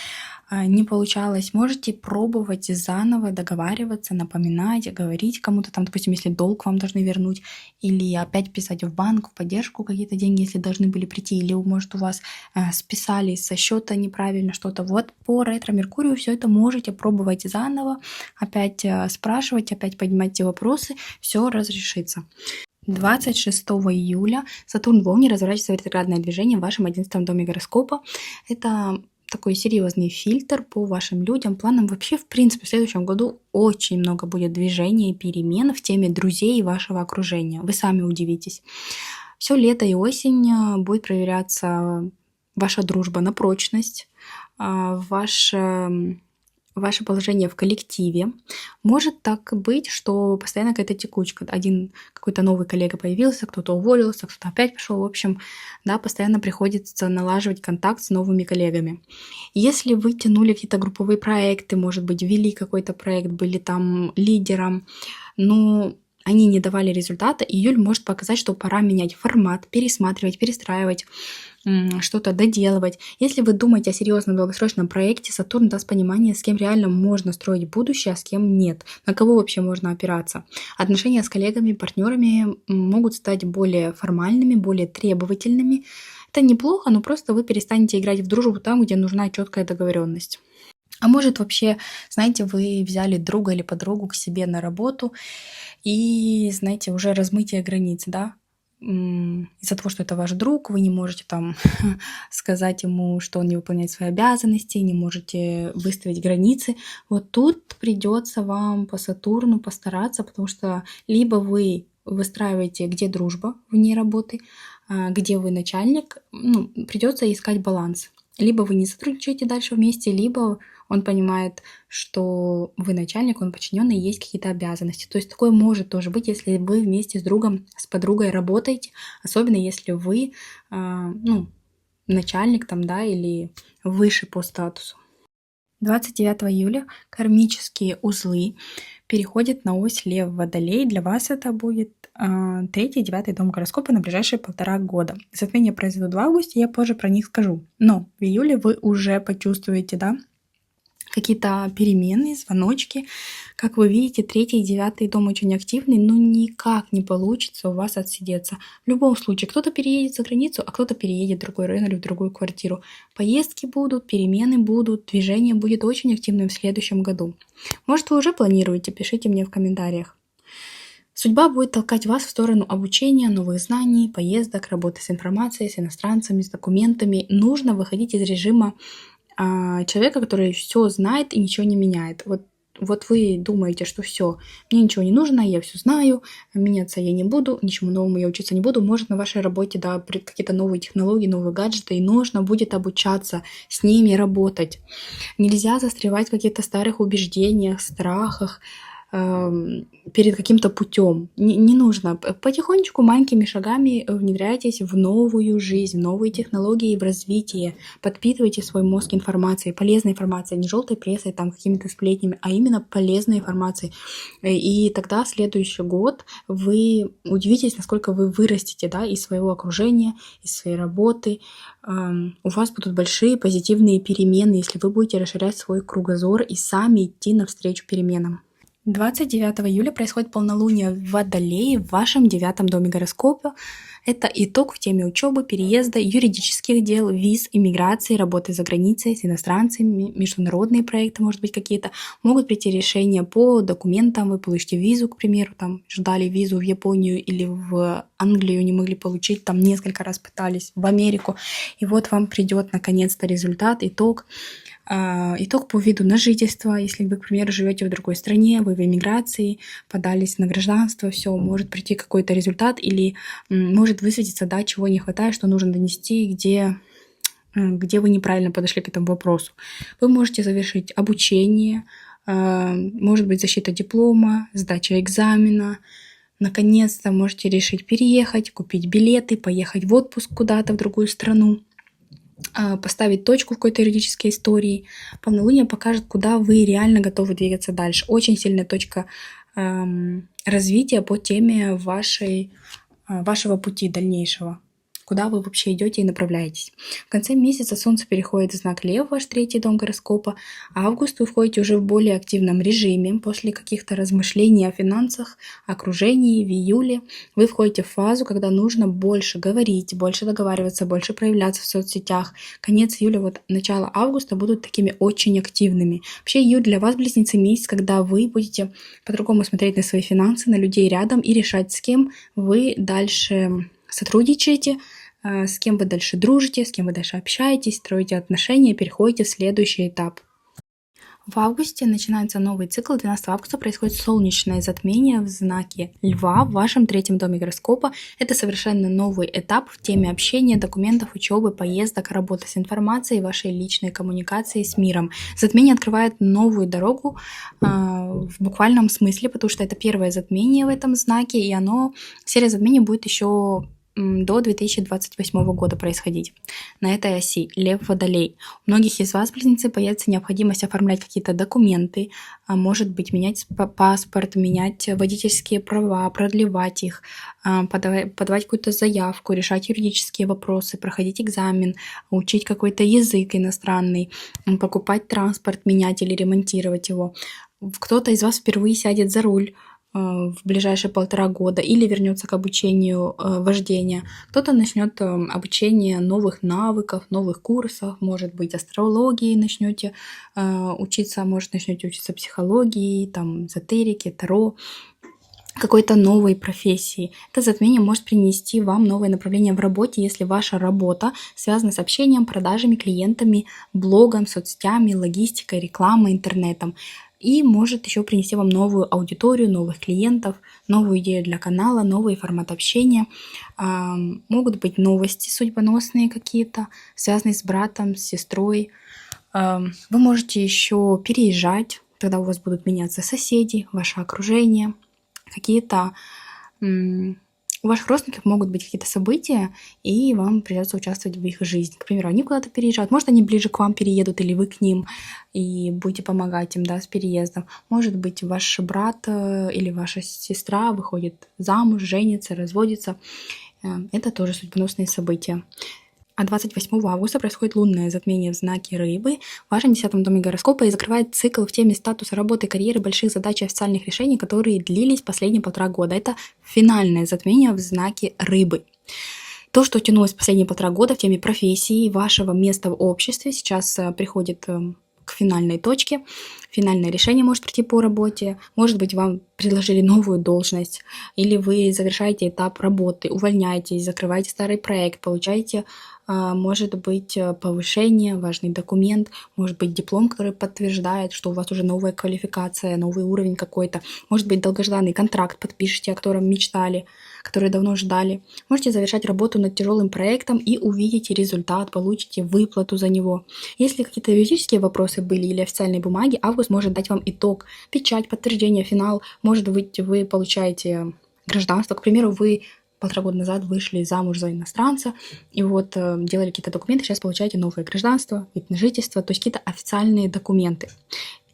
не получалось. Можете пробовать заново договариваться, напоминать, говорить кому-то там, допустим, если долг вам должны вернуть, или опять писать в банк, в поддержку какие-то деньги, если должны были прийти, или, может, у вас списали со счета неправильно что-то. Вот по ретро-меркурию все это можете пробовать заново, опять спрашивать, опять поднимать эти вопросы, все разрешится. 26 июля Сатурн в Овне разворачивается в ретроградное движение в вашем 11 доме гороскопа. Это такой серьезный фильтр по вашим людям, планам. Вообще, в принципе, в следующем году очень много будет движений и перемен в теме друзей и вашего окружения. Вы сами удивитесь. Все лето и осень будет проверяться ваша дружба на прочность, ваше положение в коллективе. Может так быть, что постоянно какая-то текучка. Один какой-то новый коллега появился, кто-то уволился, кто-то опять пошел. В общем, да, постоянно приходится налаживать контакт с новыми коллегами. Если вы тянули какие-то групповые проекты, может быть, вели какой-то проект, были там лидером, но они не давали результата, июль может показать, что пора менять формат, пересматривать, перестраивать, что-то доделывать. Если вы думаете о серьезном долгосрочном проекте, Сатурн даст понимание, с кем реально можно строить будущее, а с кем нет, на кого вообще можно опираться. Отношения с коллегами, партнерами могут стать более формальными, более требовательными. Это неплохо, но просто вы перестанете играть в дружбу там, где нужна четкая договоренность. А может вообще, знаете, вы взяли друга или подругу к себе на работу и, знаете, уже размытие границ, да? Из-за того, что это ваш друг, вы не можете там сказать ему, что он не выполняет свои обязанности, не можете выставить границы. Вот тут придется вам по Сатурну постараться, потому что либо вы выстраиваете, где дружба вне работы, где вы начальник, придется искать баланс. Либо вы не сотрудничаете дальше вместе, либо он понимает, что вы начальник, он подчиненный, есть какие-то обязанности. То есть такое может тоже быть, если вы вместе с другом, с подругой работаете, особенно если вы начальник там, да, или выше по статусу. 29 июля кармические узлы переходят на ось Лев Водолей. Для вас это будет 3-й и 9-й дом гороскопа на ближайшие 1,5 года. Затмения произойдут в августе, я позже про них скажу. Но в июле вы уже почувствуете, да, какие-то перемены, звоночки. Как вы видите, 3-й и 9-й дом очень активный, но никак не получится у вас отсидеться. В любом случае, кто-то переедет за границу, а кто-то переедет в другой район или в другую квартиру. Поездки будут, перемены будут, движение будет очень активным в следующем году. Может, вы уже планируете, пишите мне в комментариях. Судьба будет толкать вас в сторону обучения, новых знаний, поездок, работы с информацией, с иностранцами, с документами. Нужно выходить из режима человека, который все знает и ничего не меняет. Вот вы думаете, что все, мне ничего не нужно, я все знаю, меняться я не буду, ничему новому я учиться не буду. Может, на вашей работе, да, какие-то новые технологии, новые гаджеты, и нужно будет обучаться, с ними работать. Нельзя застревать в каких-то старых убеждениях, страхах, перед каким-то путем. Не нужно. Потихонечку, маленькими шагами внедряйтесь в новую жизнь, в новые технологии, в развитие. Подпитывайте свой мозг информацией, полезной информацией, не желтой прессой, там, какими-то сплетнями, а именно полезной информацией. И тогда в следующий год вы удивитесь, насколько вы вырастете, да, из своего окружения, из своей работы. У вас будут большие позитивные перемены, если вы будете расширять свой кругозор и сами идти навстречу переменам. 29 июля происходит полнолуние в Водолее в вашем 9 доме гороскопа. Это итог в теме учебы, переезда, юридических дел, виз, иммиграции, работы за границей с иностранцами, международные проекты, может быть, какие-то. Могут прийти решения по документам, вы получите визу, к примеру, там ждали визу в Японию или в Англию, не могли получить, там несколько раз пытались, в Америку. И вот вам придет наконец-то результат, итог. Итог по виду на жительство. Если вы, к примеру, живете в другой стране, вы в эмиграции, подались на гражданство, все, может прийти какой-то результат или может высветиться, да, чего не хватает, что нужно донести, где вы неправильно подошли к этому вопросу. Вы можете завершить обучение, может быть, защита диплома, сдача экзамена. Наконец-то можете решить переехать, купить билеты, поехать в отпуск куда-то в другую страну, поставить точку в какой-то юридической истории. Полнолуние покажет, куда вы реально готовы двигаться дальше. Очень сильная точка развития по теме вашего пути дальнейшего, куда вы вообще идете и направляетесь. В конце месяца Солнце переходит в знак Лев, ваш 3-й дом гороскопа, а август вы входите уже в более активном режиме. После каких-то размышлений о финансах, окружении в июле вы входите в фазу, когда нужно больше говорить, больше договариваться, больше проявляться в соцсетях. Конец июля, вот начало августа будут такими очень активными. Вообще июль для вас, близнецы, месяц, когда вы будете по-другому смотреть на свои финансы, на людей рядом и решать, с кем вы дальше сотрудничаете, с кем вы дальше дружите, с кем вы дальше общаетесь, строите отношения, переходите в следующий этап. В августе начинается новый цикл. 12 августа происходит солнечное затмение в знаке Льва в вашем 3-м доме гороскопа. Это совершенно новый этап в теме общения, документов, учебы, поездок, работы с информацией, вашей личной коммуникации с миром. Затмение открывает новую дорогу в буквальном смысле, потому что это первое затмение в этом знаке, и серия затмений будет еще до 2028 года происходить. На этой оси Лев-Водолей. У многих из вас, близнецы, появится необходимость оформлять какие-то документы, может быть, менять паспорт, менять водительские права, продлевать их, подавать какую-то заявку, решать юридические вопросы, проходить экзамен, учить какой-то язык иностранный, покупать транспорт, менять или ремонтировать его. Кто-то из вас впервые сядет за руль в ближайшие 1,5 года или вернется к обучению вождения. Кто-то начнет обучение новых навыков, новых курсов, может быть, астрологии начнете учиться, может, начнете учиться психологии, там, эзотерике, таро, какой-то новой профессии. Это затмение может принести вам новое направление в работе, если ваша работа связана с общением, продажами, клиентами, блогом, соцсетями, логистикой, рекламой, интернетом. И может еще принести вам новую аудиторию, новых клиентов, новую идею для канала, новый формат общения. Могут быть новости судьбоносные какие-то, связанные с братом, с сестрой. Вы можете еще переезжать, тогда у вас будут меняться соседи, ваше окружение, какие-то у ваших родственников могут быть какие-то события, и вам придется участвовать в их жизни. К примеру, они куда-то переезжают. Может, они ближе к вам переедут, или вы к ним, и будете помогать им, да, с переездом. Может быть, ваш брат или ваша сестра выходит замуж, женится, разводится. Это тоже судьбоносные события. А 28 августа происходит лунное затмение в знаке Рыбы в вашем 10-м доме гороскопа и закрывает цикл в теме статуса работы, карьеры, больших задач и официальных решений, которые длились последние 1,5 года. Это финальное затмение в знаке Рыбы. То, что тянулось последние 1,5 года в теме профессии, вашего места в обществе, сейчас приходит к финальной точке. Финальное решение может прийти по работе. Может быть, вам предложили новую должность, или вы завершаете этап работы, увольняетесь, закрываете старый проект, получаете, может быть, повышение, важный документ, может быть, диплом, который подтверждает, что у вас уже новая квалификация, новый уровень какой-то. Может быть, долгожданный контракт подпишите, о котором мечтали, который давно ждали. Можете завершать работу над тяжелым проектом и увидите результат, получите выплату за него. Если какие-то юридические вопросы были или официальные бумаги, август может дать вам итог, печать, подтверждение, финал. Может быть, вы получаете гражданство. К примеру, вы 1,5 года назад вышли замуж за иностранца, и вот делали какие-то документы, сейчас получаете новое гражданство, вид на жительство, то есть какие-то официальные документы.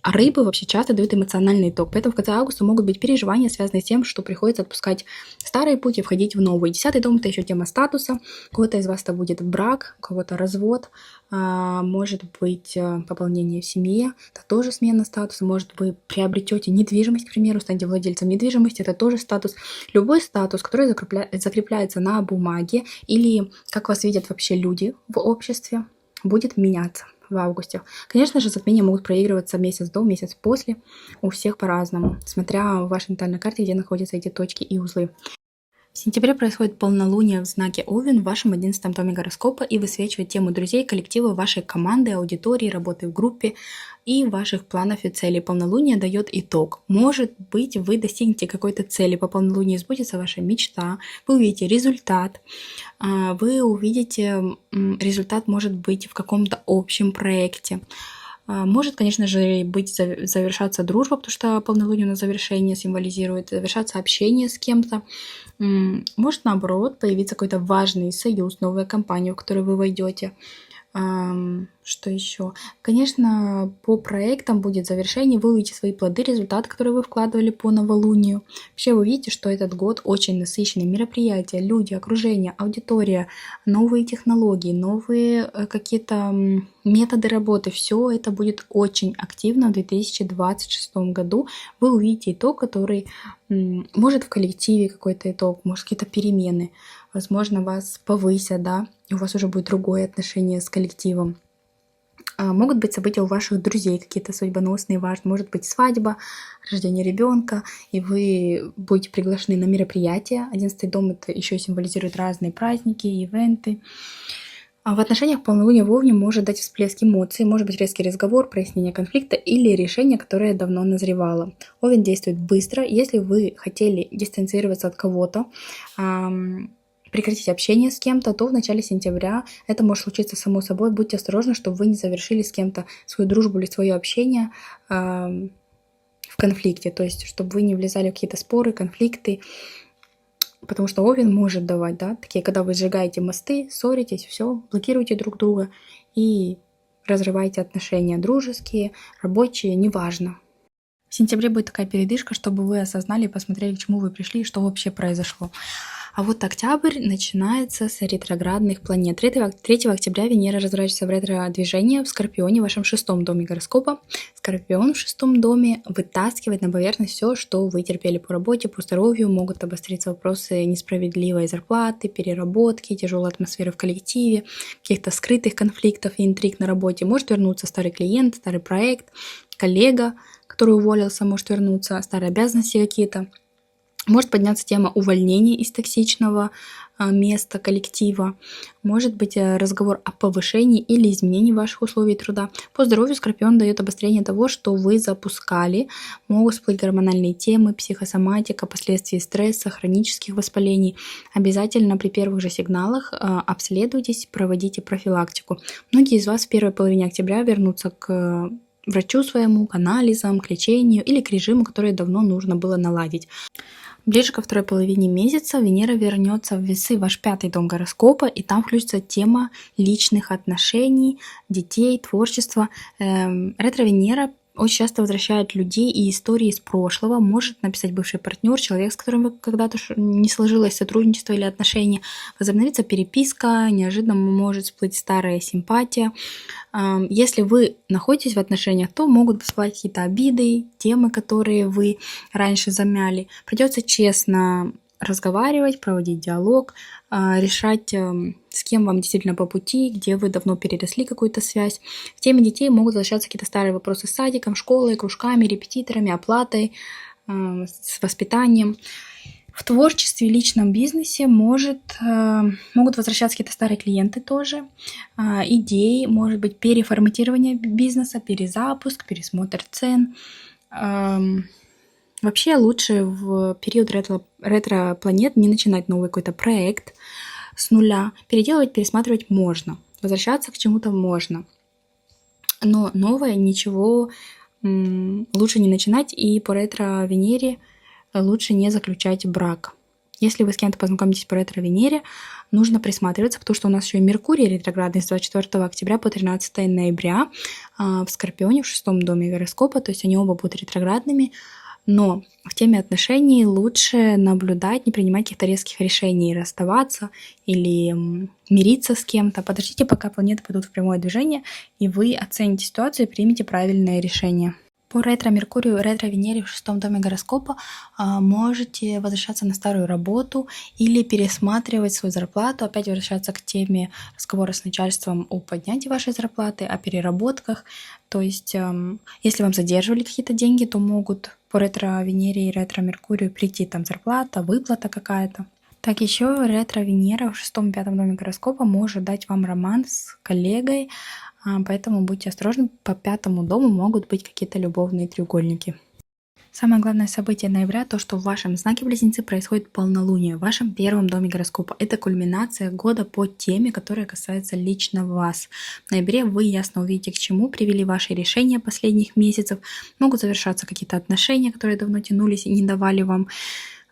А рыбы вообще часто дают эмоциональный итог, поэтому в конце августа могут быть переживания, связанные с тем, что приходится отпускать старые пути и входить в новые. 10-й дом – это еще тема статуса. У кого-то из вас это будет брак, у кого-то развод, может быть пополнение в семье, это тоже смена статуса, может вы приобретете недвижимость, к примеру, станете владельцем недвижимости, это тоже статус. Любой статус, который закрепляется на бумаге или как вас видят вообще люди в обществе, будет меняться в августе. Конечно же, затмения могут проигрываться месяц до, месяц после. У всех по-разному, смотря в вашей натальной карте, где находятся эти точки и узлы. В сентябре происходит полнолуние в знаке Овен в вашем 11-м доме гороскопа и высвечивает тему друзей, коллектива, вашей команды, аудитории, работы в группе и ваших планов и целей. Полнолуние дает итог. Может быть, вы достигнете какой-то цели по полнолунию, сбудется ваша мечта, вы увидите результат, вы увидите результат, может быть, в каком-то общем проекте. Может, конечно же, быть завершаться дружба, потому что полнолуние на завершение символизирует, завершаться общение с кем-то. Может, наоборот, появиться какой-то важный союз, новая компания, в которую вы войдете. Что еще? Конечно, по проектам будет завершение, вы увидите свои плоды, результаты, которые вы вкладывали по новолунию. Вообще вы видите, что этот год очень насыщенный. Мероприятия, люди, окружение, аудитория, новые технологии, новые какие-то методы работы. Все это будет очень активно в 2026 году. Вы увидите итог, который может в коллективе какой-то итог, может какие-то перемены. Возможно, вас повысят, да, и у вас уже будет другое отношение с коллективом. Могут быть события у ваших друзей, какие-то судьбоносные, важные. Может быть свадьба, рождение ребенка, и вы будете приглашены на мероприятия. 11-й дом это еще символизирует разные праздники, ивенты. А в отношениях полнолуния в Овне может дать всплеск эмоций, может быть резкий разговор, прояснение конфликта или решение, которое давно назревало. Овен действует быстро. Если вы хотели дистанцироваться от кого-то, прекратить общение с кем-то, то в начале сентября это может случиться само собой. Будьте осторожны, чтобы вы не завершили с кем-то свою дружбу или свое общение в конфликте. То есть, чтобы вы не влезали в какие-то споры, конфликты. Потому что Овен может давать, да, такие, когда вы сжигаете мосты, ссоритесь, все, блокируете друг друга и разрываете отношения дружеские, рабочие, неважно. В сентябре будет такая передышка, чтобы вы осознали и посмотрели, к чему вы пришли и что вообще произошло. А вот октябрь начинается с ретроградных планет. 3 октября Венера разворачивается в ретро-движение в Скорпионе, в вашем 6-м доме гороскопа. Скорпион в 6-м доме вытаскивает на поверхность все, что вы терпели по работе, по здоровью. Могут обостриться вопросы несправедливой зарплаты, переработки, тяжелой атмосферы в коллективе, каких-то скрытых конфликтов и интриг на работе. Может вернуться старый клиент, старый проект, коллега, который уволился, может вернуться, старые обязанности какие-то. Может подняться тема увольнения из токсичного места, коллектива. Может быть разговор о повышении или изменении ваших условий труда. По здоровью Скорпион дает обострение того, что вы запускали. Могут всплыть гормональные темы, психосоматика, последствия стресса, хронических воспалений. Обязательно при первых же сигналах обследуйтесь, проводите профилактику. Многие из вас в первой половине октября вернутся к врачу своему, к анализам, к лечению или к режиму, который давно нужно было наладить. Ближе ко второй половине месяца Венера вернется в Весы, ваш 5-й дом гороскопа, и там включится тема личных отношений, детей, творчества. Ретро-Венера очень часто возвращает людей и истории из прошлого. Может написать бывший партнер, человек, с которым вы когда-то не сложилось сотрудничество или отношения. Возобновится переписка, неожиданно может всплыть старая симпатия. Если вы находитесь в отношениях, то могут всплыть какие-то обиды, темы, которые вы раньше замяли. Придется честно разговаривать, проводить диалог, решать, с кем вам действительно по пути, где вы давно переросли какую-то связь. В теме детей могут возвращаться какие-то старые вопросы с садиком, школой, кружками, репетиторами, оплатой, с воспитанием. В творчестве и личном бизнесе могут возвращаться какие-то старые клиенты тоже, идеи, может быть, переформатирование бизнеса, перезапуск, пересмотр цен. Вообще лучше в период ретро-планет не начинать новый какой-то проект с нуля. Переделывать, пересматривать можно, возвращаться к чему-то можно. Но новое ничего лучше не начинать, и по ретро-Венере лучше не заключать брак. Если вы с кем-то познакомитесь по ретро-Венере, нужно присматриваться, потому что у нас еще и Меркурий ретроградный с 24 октября по 13 ноября в Скорпионе, в 6-м доме гороскопа, то есть они оба будут ретроградными. Но в теме отношений лучше наблюдать, не принимать каких-то резких решений, расставаться или мириться с кем-то. Подождите, пока планеты пойдут в прямое движение, и вы оцените ситуацию и примете правильное решение. По ретро-Меркурию, ретро-Венере в 6-м доме гороскопа можете возвращаться на старую работу или пересматривать свою зарплату, опять возвращаться к теме разговора с начальством о поднятии вашей зарплаты, о переработках. То есть, если вам задерживали какие-то деньги, то могут по ретро-Венере и ретро-Меркурию прийти там зарплата, выплата какая-то. Так еще ретро-Венера в 6-м и 5-м доме гороскопа может дать вам роман с коллегой, поэтому будьте осторожны, по 5-му дому могут быть какие-то любовные треугольники. Самое главное событие ноября – то, что в вашем знаке Близнецы происходит полнолуние, в вашем 1-м доме гороскопа. Это кульминация года по теме, которая касается лично вас. В ноябре вы ясно увидите, к чему привели ваши решения последних месяцев. Могут завершаться какие-то отношения, которые давно тянулись и не давали вам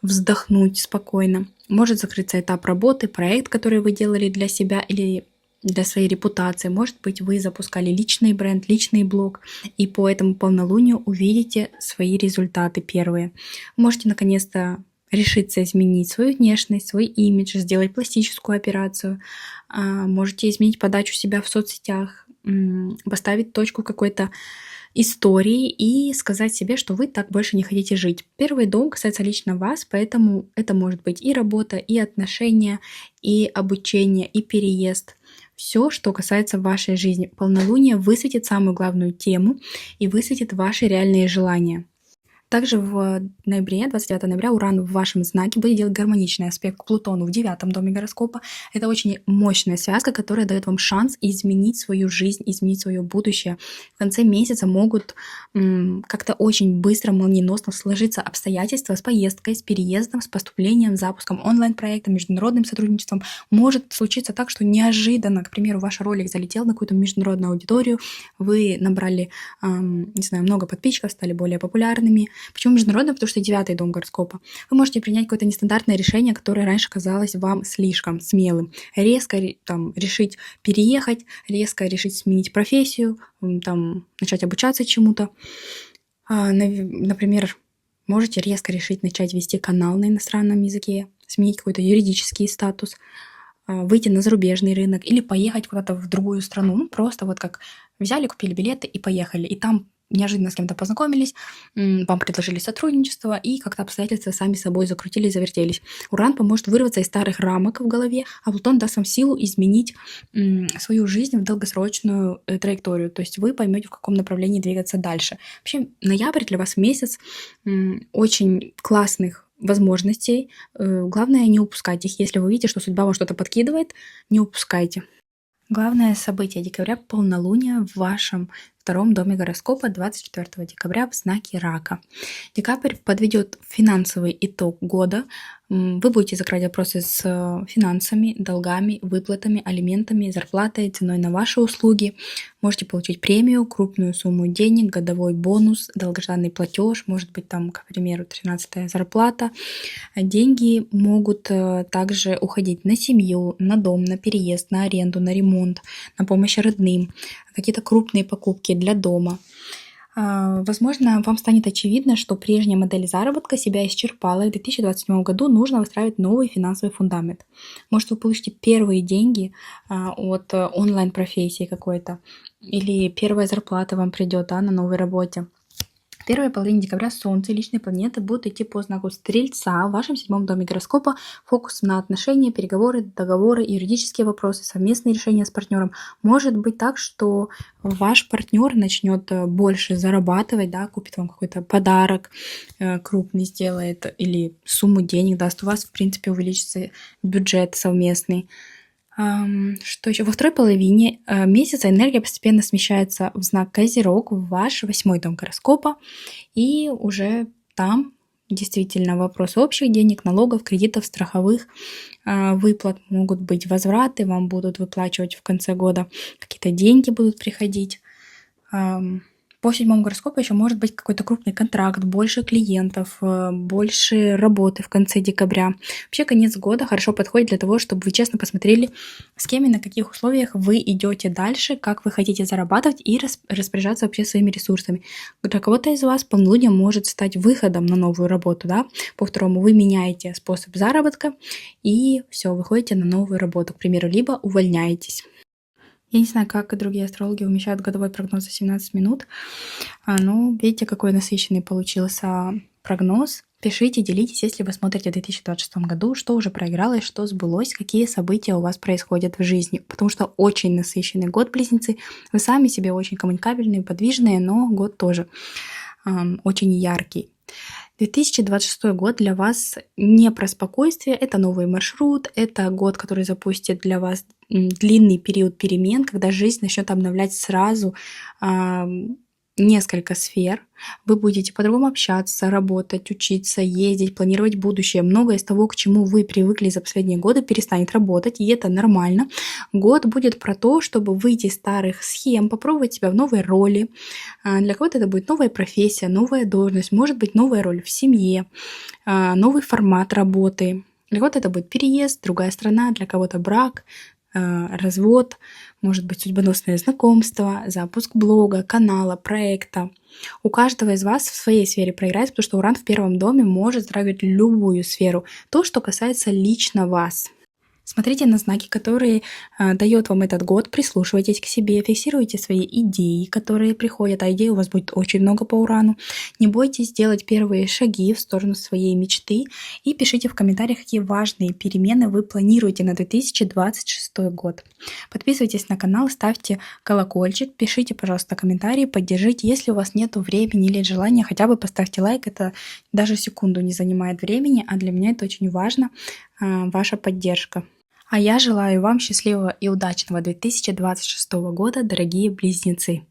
вздохнуть спокойно. Может закрыться этап работы, проект, который вы делали для себя или для своей репутации. Может быть, вы запускали личный бренд, личный блог, и по этому полнолунию увидите свои результаты первые. Можете наконец-то решиться изменить свою внешность, свой имидж, сделать пластическую операцию. Можете изменить подачу себя в соцсетях, поставить точку какой-то истории и сказать себе, что вы так больше не хотите жить. 1-й дом касается лично вас, поэтому это может быть и работа, и отношения, и обучение, и переезд. Все, что касается вашей жизни. Полнолуние высветит самую главную тему и высветит ваши реальные желания. Также в ноябре, 29 ноября, Уран в вашем знаке будет делать гармоничный аспект к Плутону в 9-м доме гороскопа. Это очень мощная связка, которая дает вам шанс изменить свою жизнь, изменить свое будущее. В конце месяца могут как-то очень быстро, молниеносно сложиться обстоятельства с поездкой, с переездом, с поступлением, запуском онлайн-проекта, международным сотрудничеством. Может случиться так, что неожиданно, к примеру, ваш ролик залетел на какую-то международную аудиторию, вы набрали, не знаю, много подписчиков, стали более популярными. Почему международный? Потому что 9-й дом гороскопа. Вы можете принять какое-то нестандартное решение, которое раньше казалось вам слишком смелым. Резко решить переехать, резко решить сменить профессию, начать обучаться чему-то. Например, можете резко решить начать вести канал на иностранном языке, сменить какой-то юридический статус, выйти на зарубежный рынок или поехать куда-то в другую страну. Просто вот как взяли, купили билеты и поехали. И там неожиданно с кем-то познакомились, вам предложили сотрудничество, и как-то обстоятельства сами собой закрутились, завертелись. Уран поможет вырваться из старых рамок в голове, а Плутон даст вам силу изменить свою жизнь в долгосрочную траекторию. То есть вы поймете, в каком направлении двигаться дальше. Вообще, ноябрь для вас месяц очень классных возможностей. Главное, не упускать их. Если вы видите, что судьба вам что-то подкидывает, не упускайте. Главное событие декабря – полнолуние в вашем 2-м доме гороскопа 24 декабря в знаке Рака. Декабрь подведет финансовый итог года. Вы будете закрывать вопросы с финансами, долгами, выплатами, алиментами, зарплатой, ценой на ваши услуги. Можете получить премию, крупную сумму денег, годовой бонус, долгожданный платеж, может быть, там, к примеру, 13-я зарплата. Деньги могут также уходить на семью, на дом, на переезд, на аренду, на ремонт, на помощь родным, какие-то крупные покупки для дома. Возможно, вам станет очевидно, что прежняя модель заработка себя исчерпала, и в 2027 году нужно выстраивать новый финансовый фундамент. Может, вы получите первые деньги от онлайн-профессии какой-то, или первая зарплата вам придет на новой работе. В первой половине декабря Солнце и личные планеты будут идти по знаку Стрельца в вашем 7-м доме гороскопа. Фокус на отношения, переговоры, договоры, юридические вопросы, совместные решения с партнером. Может быть так, что ваш партнер начнет больше зарабатывать, купит вам какой-то подарок крупный сделает или сумму денег даст. У вас, в принципе, увеличится бюджет совместный. Что еще? Во второй половине месяца энергия постепенно смещается в знак Козерог, в ваш 8-й дом гороскопа, и уже там действительно вопросы общих денег, налогов, кредитов, страховых выплат, могут быть возвраты, вам будут выплачивать в конце года какие-то деньги будут приходить. По седьмому гороскопу еще может быть какой-то крупный контракт, больше клиентов, больше работы в конце декабря. Вообще конец года хорошо подходит для того, чтобы вы честно посмотрели, с кем и на каких условиях вы идете дальше, как вы хотите зарабатывать и распоряжаться вообще своими ресурсами. Для кого-то из вас полнолуние может стать выходом на новую работу, да? По второму вы меняете способ заработка и все, выходите на новую работу, к примеру, либо увольняетесь. Я не знаю, как и другие астрологи умещают годовой прогноз за 17 минут, но видите, какой насыщенный получился прогноз. Пишите, делитесь, если вы смотрите в 2026 году, что уже проигралось, что сбылось, какие события у вас происходят в жизни. Потому что очень насыщенный год, близнецы. Вы сами себе очень коммуникабельные, подвижные, но год тоже очень яркий. 2026 год для вас не про спокойствие, это новый маршрут, это год, который запустит для вас длинный период перемен, когда жизнь начнет обновлять сразу несколько сфер. Вы будете по-другому общаться, работать, учиться, ездить, планировать будущее. Многое из того, к чему вы привыкли за последние годы, перестанет работать, и это нормально. Год будет про то, чтобы выйти из старых схем, попробовать себя в новой роли. Для кого-то это будет новая профессия, новая должность, может быть, новая роль в семье, новый формат работы. Для кого-то это будет переезд, другая страна, для кого-то брак, развод, может быть, судьбоносное знакомство, запуск блога, канала, проекта. У каждого из вас в своей сфере проиграется, потому что Уран в первом доме может затрагивать любую сферу, то, что касается лично вас. Смотрите на знаки, которые дает вам этот год, прислушивайтесь к себе, фиксируйте свои идеи, которые приходят, а идей у вас будет очень много по Урану. Не бойтесь делать первые шаги в сторону своей мечты и пишите в комментариях, какие важные перемены вы планируете на 2026 год. Подписывайтесь на канал, ставьте колокольчик, пишите, пожалуйста, комментарии, поддержите. Если у вас нет времени или желания, хотя бы поставьте лайк, это даже секунду не занимает времени, а для меня это очень важно, ваша поддержка. А я желаю вам счастливого и удачного 2026 года, дорогие близнецы!